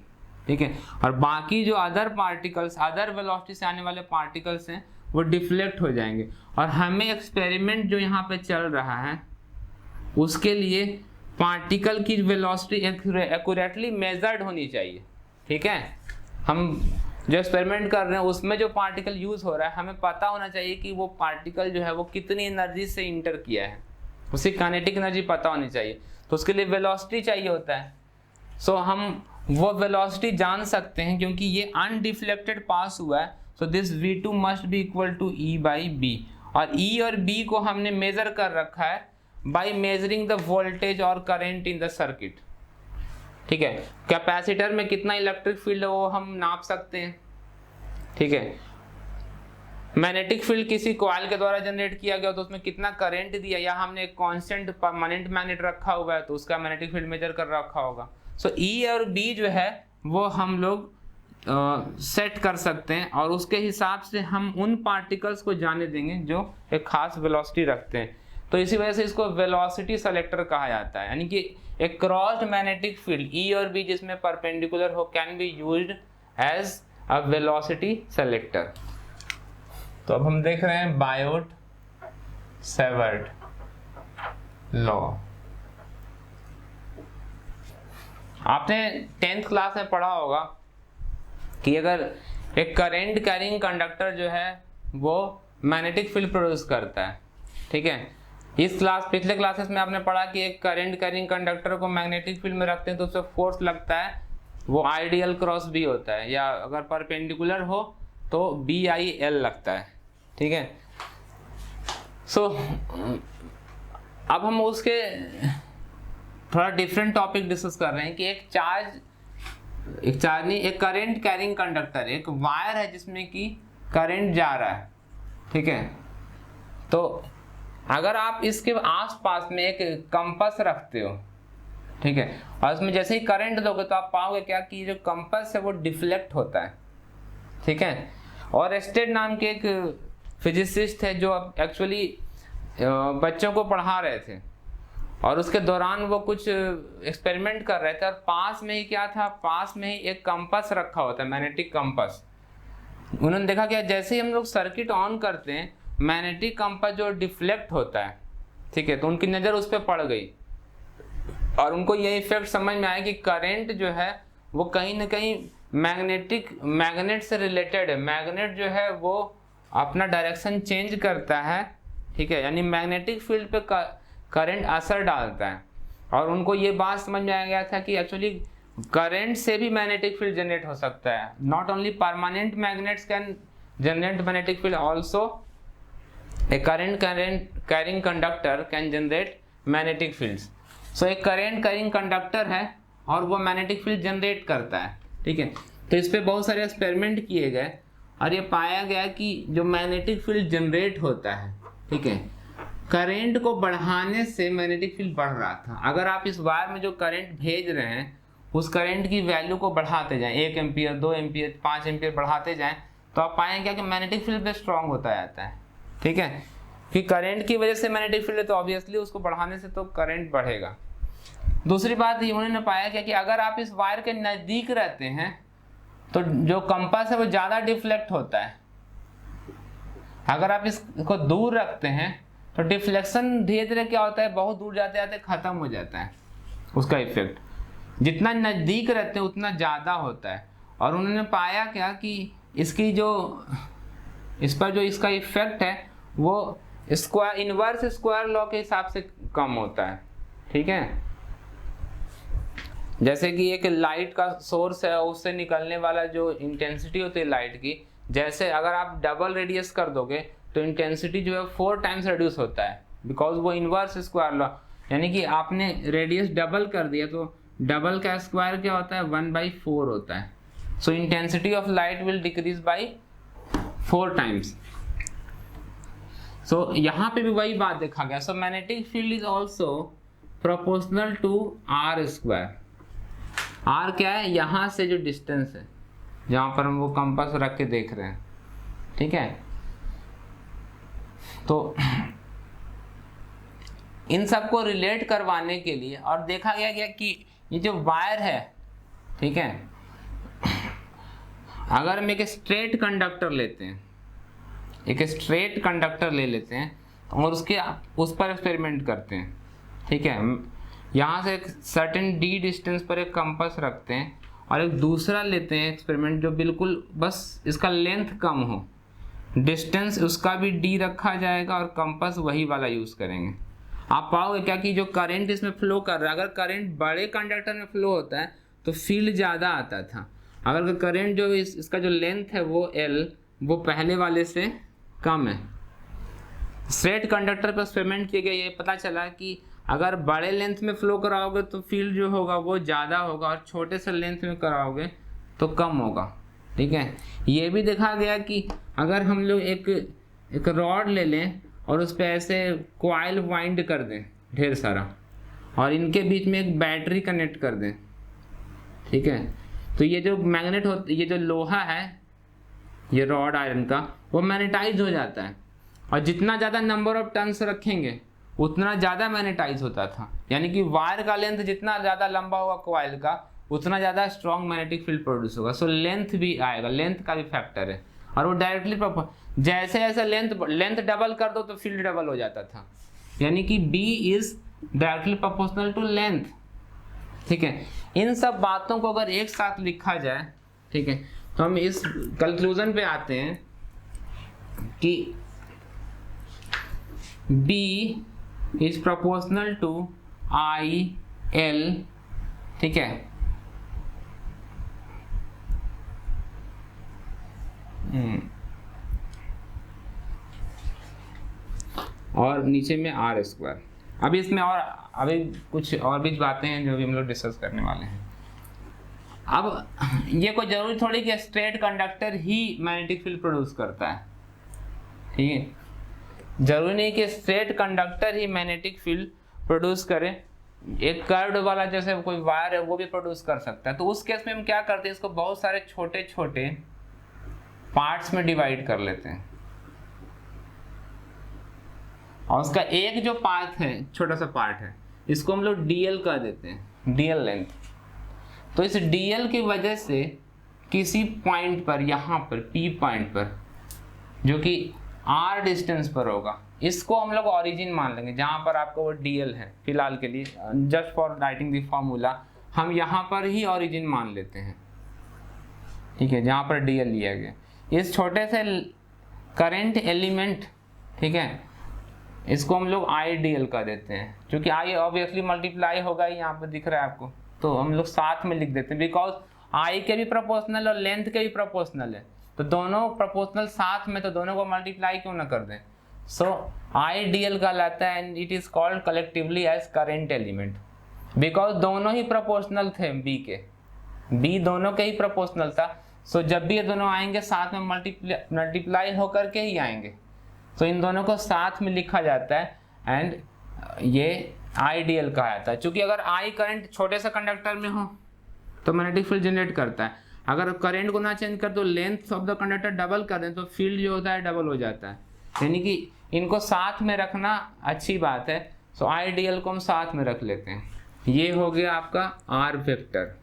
ठीक है। और बाकी जो अदर पार्टिकल्स, अदर वेलोसिटी से आने वाले पार्टिकल्स हैं वो डिफ्लेक्ट हो जाएंगे। और हमें एक्सपेरिमेंट जो यहाँ पे चल रहा है उसके लिए पार्टिकल की वेलोसिटी एक्यूरेटली मेजर्ड होनी चाहिए। ठीक है, हम जो एक्सपेरिमेंट कर रहे हैं उसमें जो पार्टिकल यूज हो रहा है हमें पता होना चाहिए कि वो पार्टिकल जो है वो कितनी एनर्जी से इंटर किया है, उसकी काइनेटिक एनर्जी पता होनी चाहिए, तो उसके लिए वेलोसिटी चाहिए होता है। सो हम वो वेलोसिटी जान सकते हैं क्योंकि ये अनडिफ्लेक्टेड पास हुआ है, so this v2 must be equal to E by B, और E और B को हमने मेजर कर रखा है बाई मेजरिंग द वोल्टेज और करंट इन द सर्किट। ठीक है, कैपेसिटर में कितना इलेक्ट्रिक फील्ड है वो हम नाप सकते हैं। ठीक है, मैग्नेटिक फील्ड किसी कॉइल के द्वारा जनरेट किया गया तो उसमें कितना करंट दिया, या हमने एक कांस्टेंट परमानेंट मैग्नेट रखा हुआ है तो उसका मैग्नेटिक फील्ड मेजर कर रखा होगा। सो E और B जो है वो हम लोग सेट कर सकते हैं, और उसके हिसाब से हम उन पार्टिकल्स को जाने देंगे जो एक खास वेलोसिटी रखते हैं। तो इसी वजह से इसको वेलोसिटी सेलेक्टर कहा जाता है, यानी कि एक क्रॉस्ड मैग्नेटिक फील्ड E और B जिसमें परपेंडिकुलर हो can be used as a velocity selector. तो अब हम देख रहे हैं बायोट सेवर्ट लॉ। आपने 10th क्लास में पढ़ा होगा कि अगर एक करंट कैरिंग कंडक्टर जो है वो मैग्नेटिक फील्ड प्रोड्यूस करता है। ठीक है, पिछले क्लासेस में आपने पढ़ा कि एक करंट कैरिंग कंडक्टर को मैग्नेटिक फील्ड में रखते हैं तो उससे फोर्स लगता है, वो आइडियल क्रॉस बी होता है, या अगर परपेंडिकुलर हो तो BIL लगता है। ठीक है, सो अब हम उसके थोड़ा डिफरेंट टॉपिक डिस्कस कर रहे हैं कि एक करंट कैरिंग कंडक्टर, एक वायर है जिसमें कि करंट जा रहा है। ठीक है, तो अगर आप इसके आसपास में एक कंपास रखते हो, ठीक है, और उसमें जैसे ही करंट दोगे तो आप पाओगे क्या कि जो कंपास है वो डिफ्लेक्ट होता है। ठीक है, और एस्टेड नाम के एक फिजिसिस्ट है जो एक्चुअली बच्चों को पढ़ा रहे थे, और उसके दौरान वो कुछ एक्सपेरिमेंट कर रहे थे, और पास में ही क्या था, पास में ही एक कंपास रखा होता है, मैग्नेटिक कंपास। उन्होंने देखा कि जैसे ही हम लोग सर्किट ऑन करते हैं मैग्नेटिक कंपास जो डिफ्लेक्ट होता है। ठीक है, तो उनकी नज़र उस पर पड़ गई और उनको ये इफेक्ट समझ में आया कि करंट जो है वो कहीं ना कहीं मैग्नेट से रिलेटेड है। मैग्नेट जो है वो अपना डायरेक्शन चेंज करता है। ठीक है, यानी मैग्नेटिक फील्ड पे करंट असर डालता है, और उनको ये बात समझ में आ गया था कि एक्चुअली करंट से भी मैग्नेटिक फील्ड जनरेट हो सकता है। Not only permanent magnets can generate magnetic field, also a current carrying conductor can generate magnetic fields. So एक करंट कैरिंग कंडक्टर है और वो मैग्नेटिक फील्ड जनरेट करता है। ठीक है, तो इस पे बहुत सारे एक्सपेरिमेंट किए गए और ये पाया गया कि जो मैग्नेटिक फील्ड जनरेट होता है, ठीक है, करंट को बढ़ाने से मैग्नेटिक फील्ड बढ़ रहा था। अगर आप इस वायर में जो करंट भेज रहे हैं उस करंट की वैल्यू को बढ़ाते जाएं, 1 एम्पियर 2 एम्पियर 5 एम्पियर बढ़ाते जाएं, तो आप पाएंगे क्या कि मैग्नेटिक फील्ड पे स्ट्रांग होता जाता है। ठीक है, कि करंट की वजह से मैग्नेटिक फील्ड है तो ऑब्वियसली उसको बढ़ाने से तो करंट बढ़ेगा। दूसरी बात ये उन्होंने पाया क्या कि अगर आप इस वायर के नज़दीक रहते हैं तो जो कंपास है वो ज़्यादा डिफ्लेक्ट होता है। अगर आप इसको दूर रखते हैं तो डिफ्लेक्शन धीरे धीरे क्या होता है, बहुत दूर जाते जाते खत्म हो जाता है उसका इफेक्ट। जितना नज़दीक रहते हैं उतना ज़्यादा होता है। और उन्होंने पाया क्या कि इसकी जो इस पर जो इसका इफेक्ट है वो इनवर्स स्क्वायर लॉ के हिसाब से कम होता है। ठीक है, जैसे कि एक लाइट का सोर्स है, उससे निकलने वाला जो इंटेंसिटी होती है लाइट की, जैसे अगर आप डबल रेडियस कर दोगे तो इंटेंसिटी जो है 4 टाइम्स रिड्यूस होता है, बिकॉज वो इनवर्स स्क्वायर लॉ, यानी कि आपने रेडियस डबल कर दिया तो डबल का स्क्वायर क्या होता है 1/4 होता है। So intensity of light will decrease by 4 times. So यहाँ पे भी वही बात देखा गया। So magnetic field is also proportional to r square. R क्या है, यहाँ से जो डिस्टेंस है जहाँ पर हम वो कंपास रख के देख रहे हैं। ठीक है, तो इन सबको रिलेट करवाने के लिए और देखा गया कि ये जो वायर है, ठीक है, अगर हम एक स्ट्रेट कंडक्टर लेते हैं, एक स्ट्रेट कंडक्टर ले लेते हैं और उस पर एक्सपेरिमेंट करते हैं। ठीक है, यहाँ से एक सर्टेन d डिस्टेंस पर एक कंपास रखते हैं और एक दूसरा लेते हैं एक्सपेरिमेंट जो बिल्कुल बस इसका लेंथ कम हो, डिस्टेंस उसका भी d रखा जाएगा और कंपास वही वाला यूज़ करेंगे। आप पाओगे क्या कि जो करंट इसमें फ्लो कर रहा है, अगर करंट बड़े कंडक्टर में फ्लो होता है तो फील्ड ज़्यादा आता था, अगर करंट जो इसका जो लेंथ है वो L वो पहले वाले से कम है। स्ट्रेट कंडक्टर पर एक्सपेरिमेंट किया गया, ये पता चला कि अगर बड़े लेंथ में फ्लो कराओगे तो फील्ड जो होगा वो ज़्यादा होगा और छोटे से लेंथ में कराओगे तो कम होगा। ठीक है, ये भी देखा गया कि अगर हम लोग एक रॉड ले लें और उस पर ऐसे कॉइल वाइंड कर दें ढेर सारा और इनके बीच में एक बैटरी कनेक्ट कर दें, ठीक है, तो ये जो मैग्नेट होता, ये जो लोहा है, ये रॉड आयरन का, वो मैग्नेटाइज हो जाता है और जितना ज़्यादा नंबर ऑफ टर्न्स रखेंगे उतना ज़्यादा मैग्नेटाइज होता था। यानी कि वायर का लेंथ जितना ज़्यादा लंबा होगा कॉइल का उतना ज़्यादा स्ट्रॉन्ग मैग्नेटिक फील्ड प्रोड्यूस होगा। सो लेंथ भी आएगा, लेंथ का भी फैक्टर है और वो डायरेक्टली जैसे जैसे लेंथ डबल कर दो तो फील्ड डबल हो जाता था। यानी कि B is directly proportional to length. ठीक है, इन सब बातों को अगर एक साथ लिखा जाए, ठीक है, तो हम इस कंक्लूजन पे आते हैं कि B is proportional to IL। ठीक है, और नीचे में R²। अभी इसमें और अभी कुछ और भी बातें हैं जो भी हम लोग डिस्कस करने वाले हैं। अब ये कोई जरूरी थोड़ी कि स्ट्रेट कंडक्टर ही मैग्नेटिक फील्ड प्रोड्यूस करता है। ठीक है, जरूरी नहीं कि स्ट्रेट कंडक्टर ही मैग्नेटिक फील्ड प्रोड्यूस करे, एक कर्व्ड वाला जैसे कोई वायर है वो भी प्रोड्यूस कर सकता है। तो उस केस में हम क्या करते हैं, इसको बहुत सारे छोटे छोटे पार्ट्स में डिवाइड कर लेते हैं और उसका एक जो पार्ट है, छोटा सा पार्ट है, इसको हम लोग DL कर देते हैं, DL लेंथ। तो इस DL की वजह से किसी पॉइंट पर, यहाँ पर P पॉइंट पर, जो कि R डिस्टेंस पर होगा, इसको हम लोग ओरिजिन मान लेंगे जहाँ पर आपको वो DL है। फिलहाल के लिए just for writing the formula हम यहाँ पर ही ओरिजिन मान लेते हैं। ठीक है, जहाँ पर DL लिया गया, इस छोटे से करंट एलिमेंट, ठीक है, इसको हम लोग IDL का देते हैं, क्योंकि I ऑब्वियसली मल्टीप्लाई होगा ही, यहाँ पर दिख रहा है आपको, तो हम लोग साथ में लिख देते हैं बिकॉज I के भी प्रोपोर्शनल और लेंथ के भी प्रोपोर्शनल है, तो दोनों प्रोपोर्शनल साथ में, तो दोनों को मल्टीप्लाई क्यों ना कर दें। सो IDL कहलाता है and it is called collectively as current element because दोनों ही प्रोपोर्शनल थे B के, B दोनों के ही प्रोपोर्शनल था। सो जब भी ये दोनों आएंगे साथ में मल्टीप्लाई होकर के ही आएंगे, तो इन दोनों को साथ में लिखा जाता है एंड ये IDL कहा जाता है। क्योंकि अगर I करंट छोटे से कंडक्टर में हो तो मैग्नेटिक फील्ड जनरेट करता है, अगर करंट को ना चेंज कर तो length of the conductor double कर दें तो फील्ड जो होता है डबल हो जाता है। यानी कि इनको साथ में रखना अच्छी बात है। सो IDL को हम साथ में रख लेते हैं। ये हो गया आपका R वेक्टर।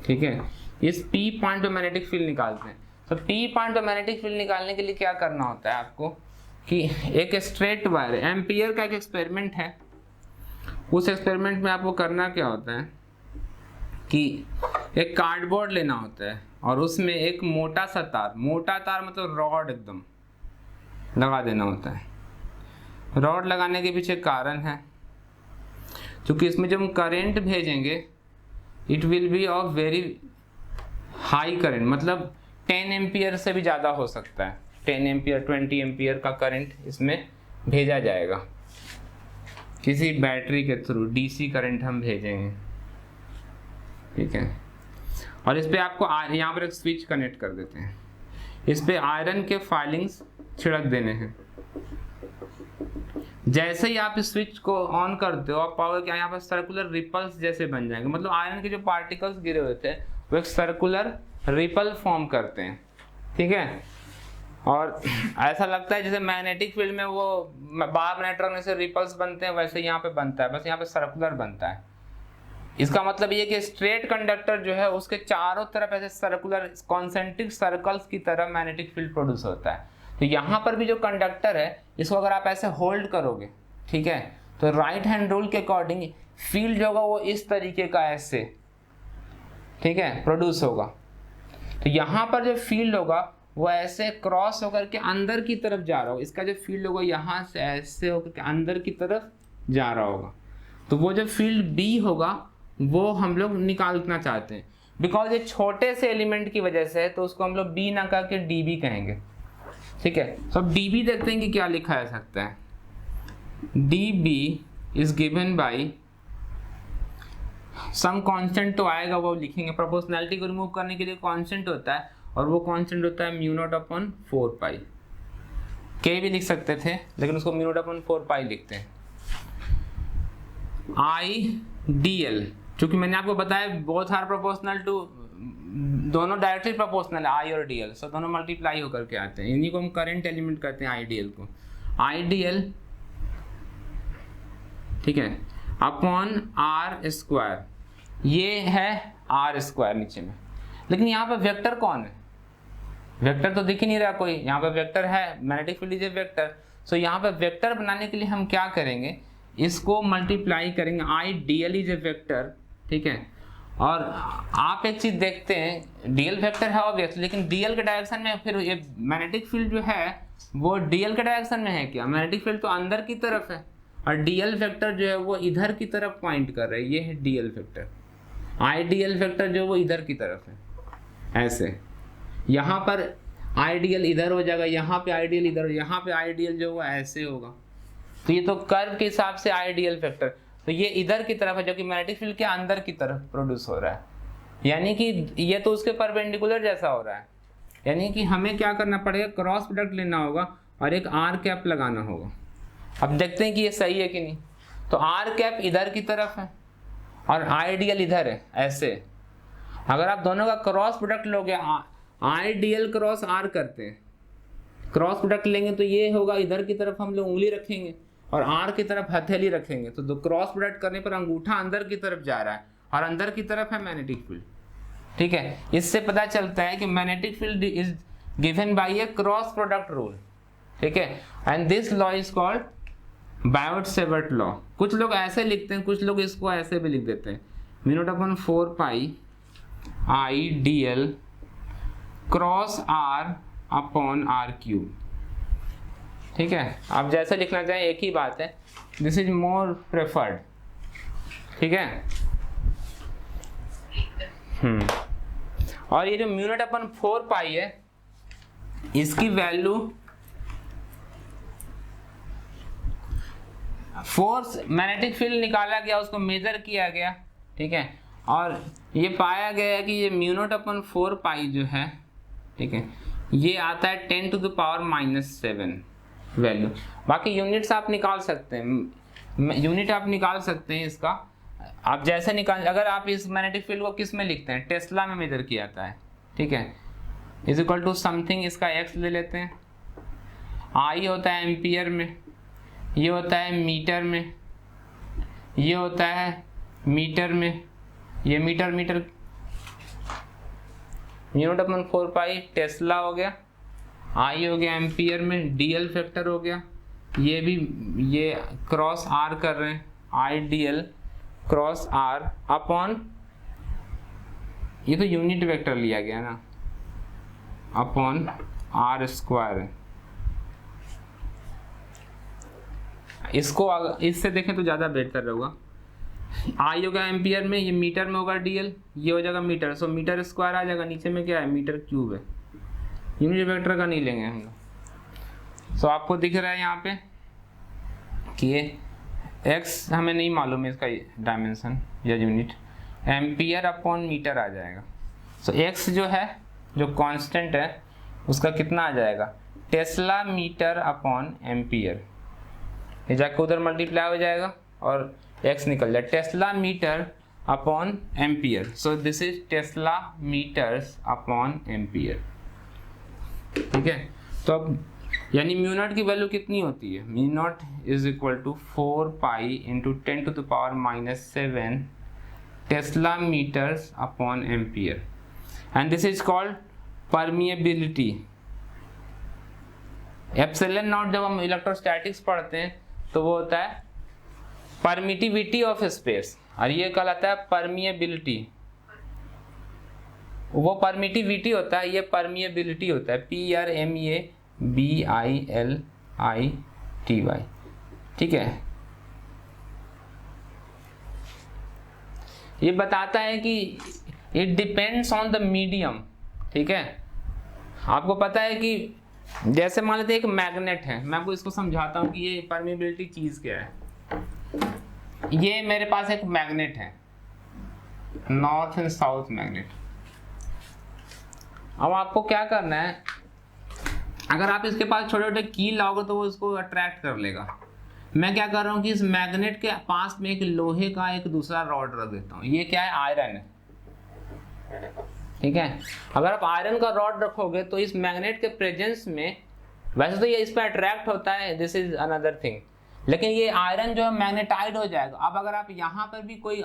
ठीक है, इस P पॉइंट पे मैग्नेटिक फील्ड निकालते हैं। तो P पॉइंट पे मैग्नेटिक फील्ड निकालने के लिए क्या करना होता है आपको कि एक स्ट्रेट वायर, एम्पियर का एक एक्सपेरिमेंट है, उस एक्सपेरिमेंट में आपको करना क्या होता है कि एक कार्डबोर्ड लेना होता है और उसमें एक मोटा सा तार, मोटा तार मतलब रॉड एकदम लगा देना होता है। रॉड लगाने के पीछे कारण है क्योंकि इसमें जब हम करंट भेजेंगे it will be of very high current, मतलब 10 एम्पियर से भी ज़्यादा हो सकता है, 10 एम्पियर 20 एम्पियर का करंट इसमें भेजा जाएगा किसी बैटरी के थ्रू, DC करंट हम भेजेंगे। ठीक है, और इस पर आपको यहाँ पर एक स्विच कनेक्ट कर देते हैं, इस पर आयरन के फाइलिंग्स छिड़क देने हैं। जैसे ही आप इस स्विच को ऑन करते हो आप पाओगे कि यहाँ पर सर्कुलर रिपल्स जैसे बन जाएंगे, मतलब आयरन के जो पार्टिकल्स गिरे हुए थे वो एक सर्कुलर रिपल फॉर्म करते हैं। ठीक है, और ऐसा लगता है जैसे मैग्नेटिक फील्ड में वो बाहर मैग्नेट रखने से रिपल्स बनते हैं, वैसे यहाँ पे बनता है, बस यहाँ पे सर्कुलर बनता है। इसका मतलब ये कि स्ट्रेट कंडक्टर जो है उसके चारों तरफ ऐसे सर्कुलर कॉन्सेंट्रिक सर्कल्स की तरह मैग्नेटिक फील्ड प्रोड्यूस होता है। तो यहाँ पर भी जो कंडक्टर है इसको अगर आप ऐसे होल्ड करोगे, ठीक है, तो राइट हैंड रूल के अकॉर्डिंग फील्ड जो होगा वो इस तरीके का ऐसे, ठीक है, प्रोड्यूस होगा। तो यहाँ पर जो फील्ड होगा वो ऐसे क्रॉस होकर के अंदर की तरफ जा रहा होगा, इसका जो फील्ड होगा यहाँ से ऐसे होकर के अंदर की तरफ जा रहा होगा। तो वो जो फील्ड बी होगा वो हम लोग निकालना चाहते हैं, बिकॉज ये छोटे से एलिमेंट की वजह से है, तो उसको हम लोग बी ना कह के डी बी कहेंगे, ठीक है। तो अब डी बी देखते हैं कि क्या लिखा जा सकता है। D B is given by some constant तो आएगा, वो लिखेंगे। प्रोपोर्शनैलिटी को रिमूव करने के लिए कांस्टेंट होता है, और वो कांस्टेंट होता है म्यू नॉट अपॉन 4 पाई। के भी लिख सकते थे, लेकिन उसको म्यू नॉट अपॉन 4 पाई लिखते हैं। आई डी एल, चूंकि मैंने आपको बताया बोथ आर प्रोपोर्शनल टू, दोनों डायरेक्टली प्रोपोर्शनल है आई और डी एल, सो दोनों मल्टीप्लाई होकर के आते हैं। इन्हीं को हम करंट एलिमेंट कहते हैं, आई डी एल को। आई डी एल, ठीक है, अपॉन आर स्क्वायर, ये है आर स्क्वायर नीचे में। लेकिन यहाँ पे वेक्टर कौन है? वेक्टर तो दिख ही नहीं रहा कोई। यहाँ पे वेक्टर है, magnetic field is a vector. So यहाँ पे वेक्टर बनाने के लिए हम क्या करेंगे, इसको मल्टीप्लाई करेंगे। आई D L is a vector, ठीक है। और आप एक चीज देखते हैं, डीएल वेक्टर है ऑब्वियसली, लेकिन डीएल के डायरेक्शन में फिर ये मैग्नेटिक फील्ड जो है वो डीएल के डायरेक्शन में है क्या? मैग्नेटिक फील्ड तो अंदर की तरफ है, और डीएल वेक्टर जो है वो इधर की तरफ पॉइंट कर रहा है। ये है डीएल वेक्टर। आई डीएल वेक्टर जो वो इधर की तरफ है, ऐसे। यहाँ पर आईडियल इधर हो जाएगा, यहाँ पे आईडियल इधर, यहाँ पे आईडियल जो होगा ऐसे होगा। तो ये तो कर्व के हिसाब से आईडियल वेक्टर, तो ये इधर की तरफ है, जो कि मैग्नेटिक फील्ड के अंदर की तरफ प्रोड्यूस हो रहा है, यानी कि ये तो उसके परपेंडिकुलर जैसा हो रहा है। यानी कि हमें क्या करना पड़ेगा, क्रॉस प्रोडक्ट लेना होगा और एक आर कैप लगाना होगा। अब देखते हैं कि ये सही है कि नहीं। तो आर कैप इधर की तरफ है और आईडियल इधर है, ऐसे। अगर आप दोनों का क्रॉस प्रोडक्ट लोगे, आईडियल क्रॉस आर करते हैं, क्रॉस प्रोडक्ट लेंगे तो ये होगा, इधर की तरफ हम लोग उंगली रखेंगे और आर की तरफ हथेली रखेंगे, तो क्रॉस प्रोडक्ट करने पर अंगूठा अंदर की तरफ जा रहा है और अंदर की तरफ है मैग्नेटिक फील्ड, ठीक है। इससे पता चलता है कि magnetic field is given bye A cross product rule, ठीक है। And this law is called Biot-Savart law. कुछ लोग ऐसे लिखते हैं, कुछ लोग इसको ऐसे भी लिख देते हैं, mu naught upon 4 pi I D L cross R upon R cube, ठीक है। आप जैसे लिखना चाहें एक ही बात है, दिस इज मोर प्रेफर्ड, ठीक है। और ये जो म्यू नॉट अपॉन 4 पाई है, इसकी वैल्यू फोर्स मैग्नेटिक फील्ड निकाला गया, उसको मेजर किया गया, ठीक है। और ये पाया गया कि ये म्यू नॉट अपॉन 4 पाई जो है, ठीक है, ये आता है 10 टू द पावर -7 वैल्यू। बाकी यूनिट्स आप निकाल सकते हैं, यूनिट आप निकाल सकते हैं इसका। आप जैसे निकाल, अगर आप इस मैग्नेटिक फील्ड को किस में लिखते हैं, टेस्ला में मेजर किया जाता है, ठीक है, इज इक्वल टू समथिंग, इसका एक्स ले लेते हैं। आई होता है एम्पियर में, ये होता है मीटर में, ये होता है मीटर में, ये मीटर म्यू नॉट अपॉन 4 पाई टेस्ला हो गया, आई हो गया एम्पियर में, डीएल फैक्टर हो गया, ये भी ये क्रॉस आर कर रहे हैं, आई डीएल क्रॉस आर अपॉन, ये तो यूनिट वेक्टर लिया गया ना, अपॉन आर स्क्वायर। इसको इससे देखें तो ज़्यादा बेहतर होगा। आई होगा एम्पियर में, ये मीटर में होगा डीएल, ये हो जाएगा मीटर, सो मीटर स्क्वायर आ जाएगा, नीचे में क्या है मीटर क्यूब है, यूनिट वेक्टर का नहीं लेंगे हम लोग। सो आपको दिख रहा है यहाँ पे कि ये एक्स हमें नहीं मालूम है, इसका डायमेंशन या यूनिट, एम्पियर अपॉन मीटर आ जाएगा। सो एक्स जो है, जो कांस्टेंट है, उसका कितना आ जाएगा, टेस्ला मीटर अपॉन एम्पियर, ये जाकर उधर मल्टीप्लाई हो जाएगा और एक्स निकल जाए, tesla metre upon ampere. So this is tesla metres upon ampere, ठीक है। तो अब यानी म्यू नॉट की वैल्यू कितनी होती है, mu naught is equal to 4 pi into 10 to the power -7 tesla metres upon ampere, and this is called permeability. Epsilon naught जब हम इलेक्ट्रोस्टैटिक्स पढ़ते हैं तो वो होता है परमिटिविटी ऑफ स्पेस, और ये कहलाता है परमिएबिलिटी। वो परमिटिविटी होता है, ये परमिएबिलिटी होता है, PRMEABILITY। ठीक है, ये बताता है कि it depends on the medium. ठीक है, आपको पता है कि जैसे मान लेते हैं एक मैग्नेट है, मैं आपको इसको समझाता हूँ कि ये परमिएबिलिटी चीज क्या है। ये मेरे पास एक मैग्नेट है, नॉर्थ एंड साउथ मैग्नेट। अब आपको क्या करना है, अगर आप इसके पास छोटे छोटे कील लाओगे तो वो इसको अट्रैक्ट कर लेगा। मैं क्या कर रहा हूँ कि इस मैग्नेट के पास में एक लोहे का एक दूसरा रॉड रख देता हूँ। ये क्या है, आयरन है। ठीक है, अगर आप आयरन का रॉड रखोगे तो इस मैग्नेट के प्रेजेंस में, वैसे तो ये इस पर अट्रैक्ट होता है, दिस इज अनदर थिंग, लेकिन ये आयरन जो है मैग्नेटाइड हो जाएगा। अब अगर आप यहाँ पर भी कोई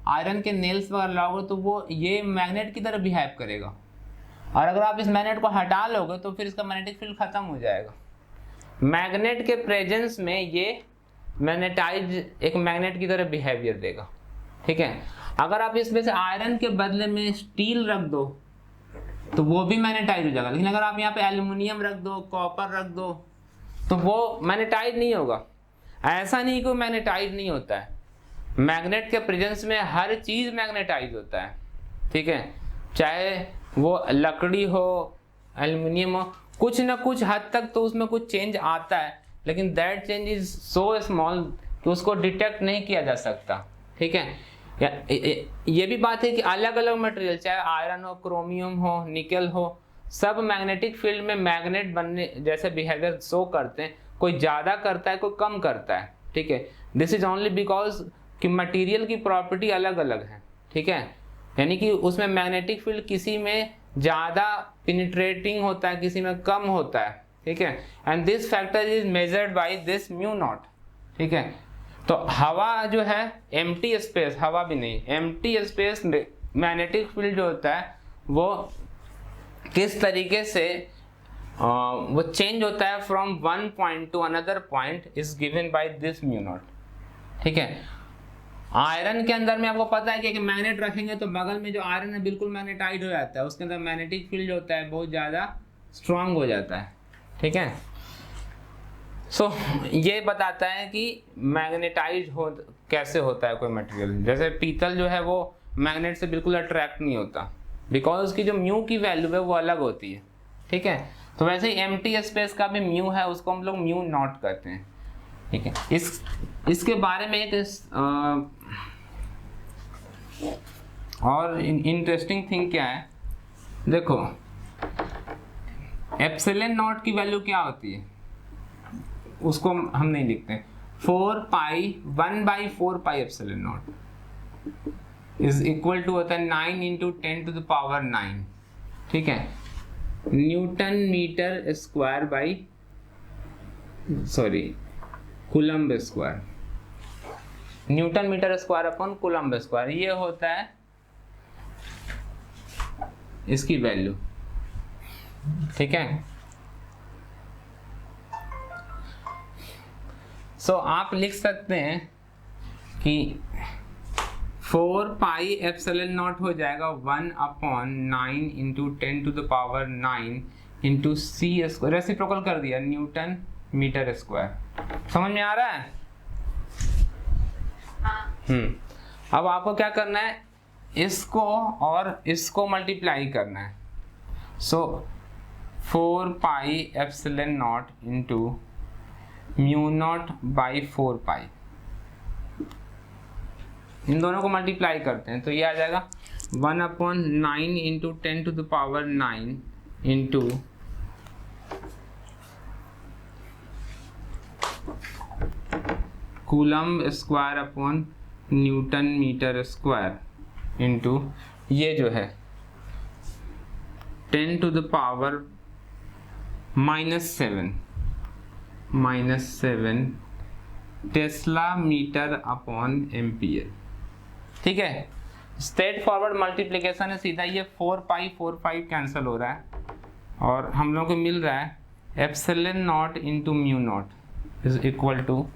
आयरन के नेल्स वगैरह लाओगे तो वो ये मैग्नेट की तरह बिहेव करेगा, और अगर आप इस मैग्नेट को हटा लोगे तो फिर इसका मैग्नेटिक फील्ड खत्म हो जाएगा। मैग्नेट के प्रेजेंस में ये मैग्नेटाइज एक मैग्नेट की तरह बिहेवियर देगा। ठीक है, अगर आप इसमें से आयरन के बदले में स्टील रख दो तो वो भी मैग्नेटाइज हो जाएगा, लेकिन अगर आप यहाँ पे एल्युमिनियम रख दो, कॉपर रख दो, तो वो मैग्नेटाइज नहीं होगा। ऐसा नहीं कि मैग्नेटाइज नहीं होता है, मैग्नेट के प्रेजेंस में हर चीज मैग्नेटाइज होता है। ठीक है, चाहे वो लकड़ी हो, एल्युमिनियम हो, कुछ ना कुछ हद तक तो उसमें कुछ चेंज आता है, लेकिन that change is so small कि उसको डिटेक्ट नहीं किया जा सकता। ठीक है, ये भी बात है कि अलग अलग मटेरियल, चाहे आयरन हो, क्रोमियम हो, निकल हो, सब मैग्नेटिक फील्ड में मैग्नेट बनने जैसे बिहेवियर शो करते हैं। कोई ज़्यादा करता है, कोई कम करता है। ठीक है, दिस इज ओनली बिकॉज कि मटेरियल की प्रॉपर्टी अलग अलग है। ठीक है, यानी कि उसमें मैग्नेटिक फील्ड किसी में ज़्यादा पेनिट्रेटिंग होता है, किसी में कम होता है। ठीक है, and this factor is measured by this mu naught. ठीक है, तो हवा जो है, एम्प्टी स्पेस, हवा भी नहीं, एम्प्टी स्पेस मैग्नेटिक फील्ड जो होता है वो किस तरीके से वो चेंज होता है from one point two another point is given by this mu naught. ठीक है, आयरन के अंदर में आपको पता है कि एक मैग्नेट रखेंगे तो बगल में जो आयरन है बिल्कुल मैग्नेटाइड हो जाता है, उसके अंदर मैग्नेटिक फील्ड जो होता है बहुत ज़्यादा स्ट्रांग हो जाता है। ठीक है, सो ये बताता है कि मैग्नेटाइज हो कैसे होता है कोई मटेरियल। जैसे पीतल जो है वो मैग्नेट से बिल्कुल अट्रैक्ट नहीं होता, बिकॉज उसकी जो म्यू की वैल्यू है वो अलग होती है। ठीक है, तो वैसे ही एम्प्टी स्पेस का भी म्यू है, उसको हम लोग म्यू नॉट कहते हैं। ठीक है, इसके बारे में एक और इंटरेस्टिंग थिंग क्या है, देखो एप्सिलॉन नॉट की वैल्यू क्या होती है, उसको हम नहीं लिखते। 1/4 pi epsilon naught is equal to होता है 9 × 10⁹9। ठीक है, newton metre square by coulomb square, newton metre square upon coulomb square, ये होता है इसकी वैल्यू। ठीक है, सो आप लिख सकते हैं कि 4 पाई एप्सिलॉन नॉट हो जाएगा 1/9 × 10⁹9 × c स्क्वायर, रेसिप्रोकल कर दिया, न्यूटन मीटर स्क्वायर। समझ में आ रहा है? अब आपको क्या करना है, इसको और इसको मल्टीप्लाई करना है। सो 4 पाई epsilon naught into mu not by 4 पाई, इन दोनों को मल्टीप्लाई करते हैं तो ये आ जाएगा 1/9 × 10⁹9 into coulomb square upon newton metre square into ये जो है 10⁻⁻7 टेस्ला मीटर अपॉन एम्पियर। ठीक है, स्ट्रेट फॉरवर्ड मल्टीप्लिकेशन है, सीधा ये 4 पाई 4 पाई कैंसिल हो रहा है और हम लोग को मिल रहा है epsilon naught into mu naught is equal to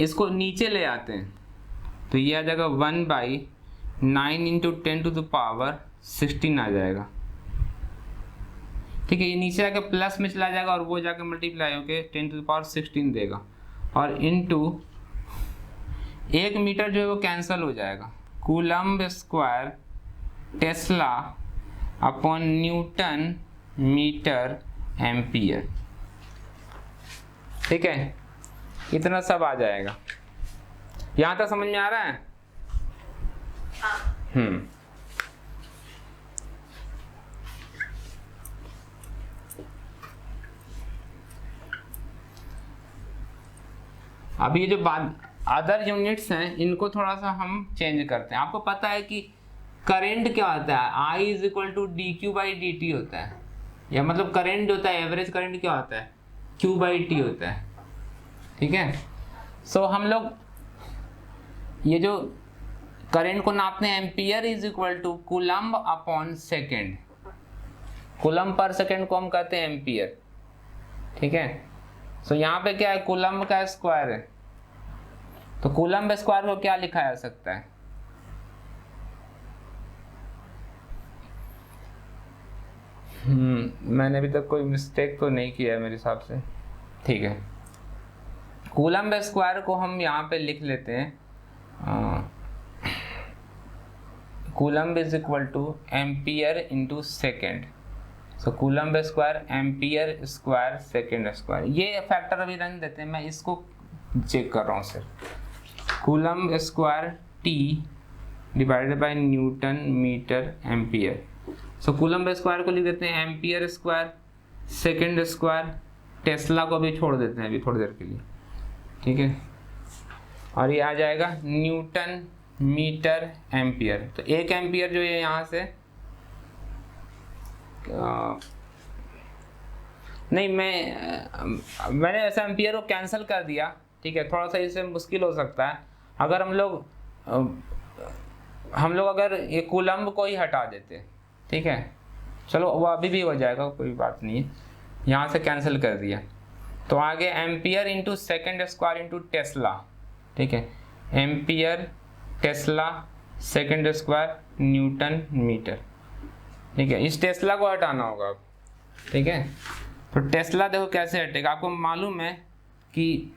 इसको नीचे ले आते हैं तो ये आ जाएगा 1/9 इंटू 10⁻16 आ जाएगा। ठीक है, ये नीचे आके प्लस में चला जाएगा और वो जाके मल्टीप्लाई होके 10⁻16 देगा, और इनटू 1 मीटर जो है वो कैंसिल हो जाएगा, coulomb square tesla upon newton metre ampere. ठीक है, इतना सब आ जाएगा। यहां तक समझ में आ रहा है? अब ये जो अदर यूनिट्स हैं इनको थोड़ा सा हम चेंज करते हैं। आपको पता है कि करंट क्या होता है, I is equal to dq/dt होता है, या मतलब करंट होता है, एवरेज करंट क्या होता है, q/t होता है। ठीक है, सो हम लोग ये जो करंट को नापते हैं, ampere is equal to coulomb upon second, coulomb पर सेकेंड को हम कहते हैं एम्पियर। ठीक है, सो यहाँ पे क्या है, कूलम्ब का स्क्वायर है, तो कूलम्ब स्क्वायर को क्या लिखा जा सकता है, मैंने अभी तक कोई मिस्टेक तो नहीं किया है मेरे हिसाब से। ठीक है, कूलम्ब स्क्वायर को हम यहाँ पे लिख लेते हैं, coulomb is equal two ampere into second. So coulomb square ampere square second square, ये फैक्टर अभी रहने देते हैं, मैं इसको चेक कर रहा हूँ sir. Coulomb square T divided by newton metre ampere. So coulomb square को लिख देते हैं ampere square second square, tesla को भी छोड़ देते हैं अभी थोड़ी देर के लिए। ठीक है, और ये आ जाएगा न्यूटन मीटर एम्पियर। तो 1 एम्पियर जो है यहाँ से नहीं, मैंने ऐसा एम्पियर को कैंसिल कर दिया। ठीक है, थोड़ा सा इससे मुश्किल हो सकता है अगर हम लोग अगर ये कूलम्ब को ही हटा देते। ठीक है, चलो वो अभी भी हो जाएगा, कोई बात नहीं है, यहाँ से कैंसिल कर दिया तो आगे ampere into second square into tesla. ठीक है, ampere tesla second square newton metre. ठीक है, इस टेस्ला को हटाना होगा अब। ठीक है, तो टेस्ला देखो कैसे हटेगा, आपको मालूम है कि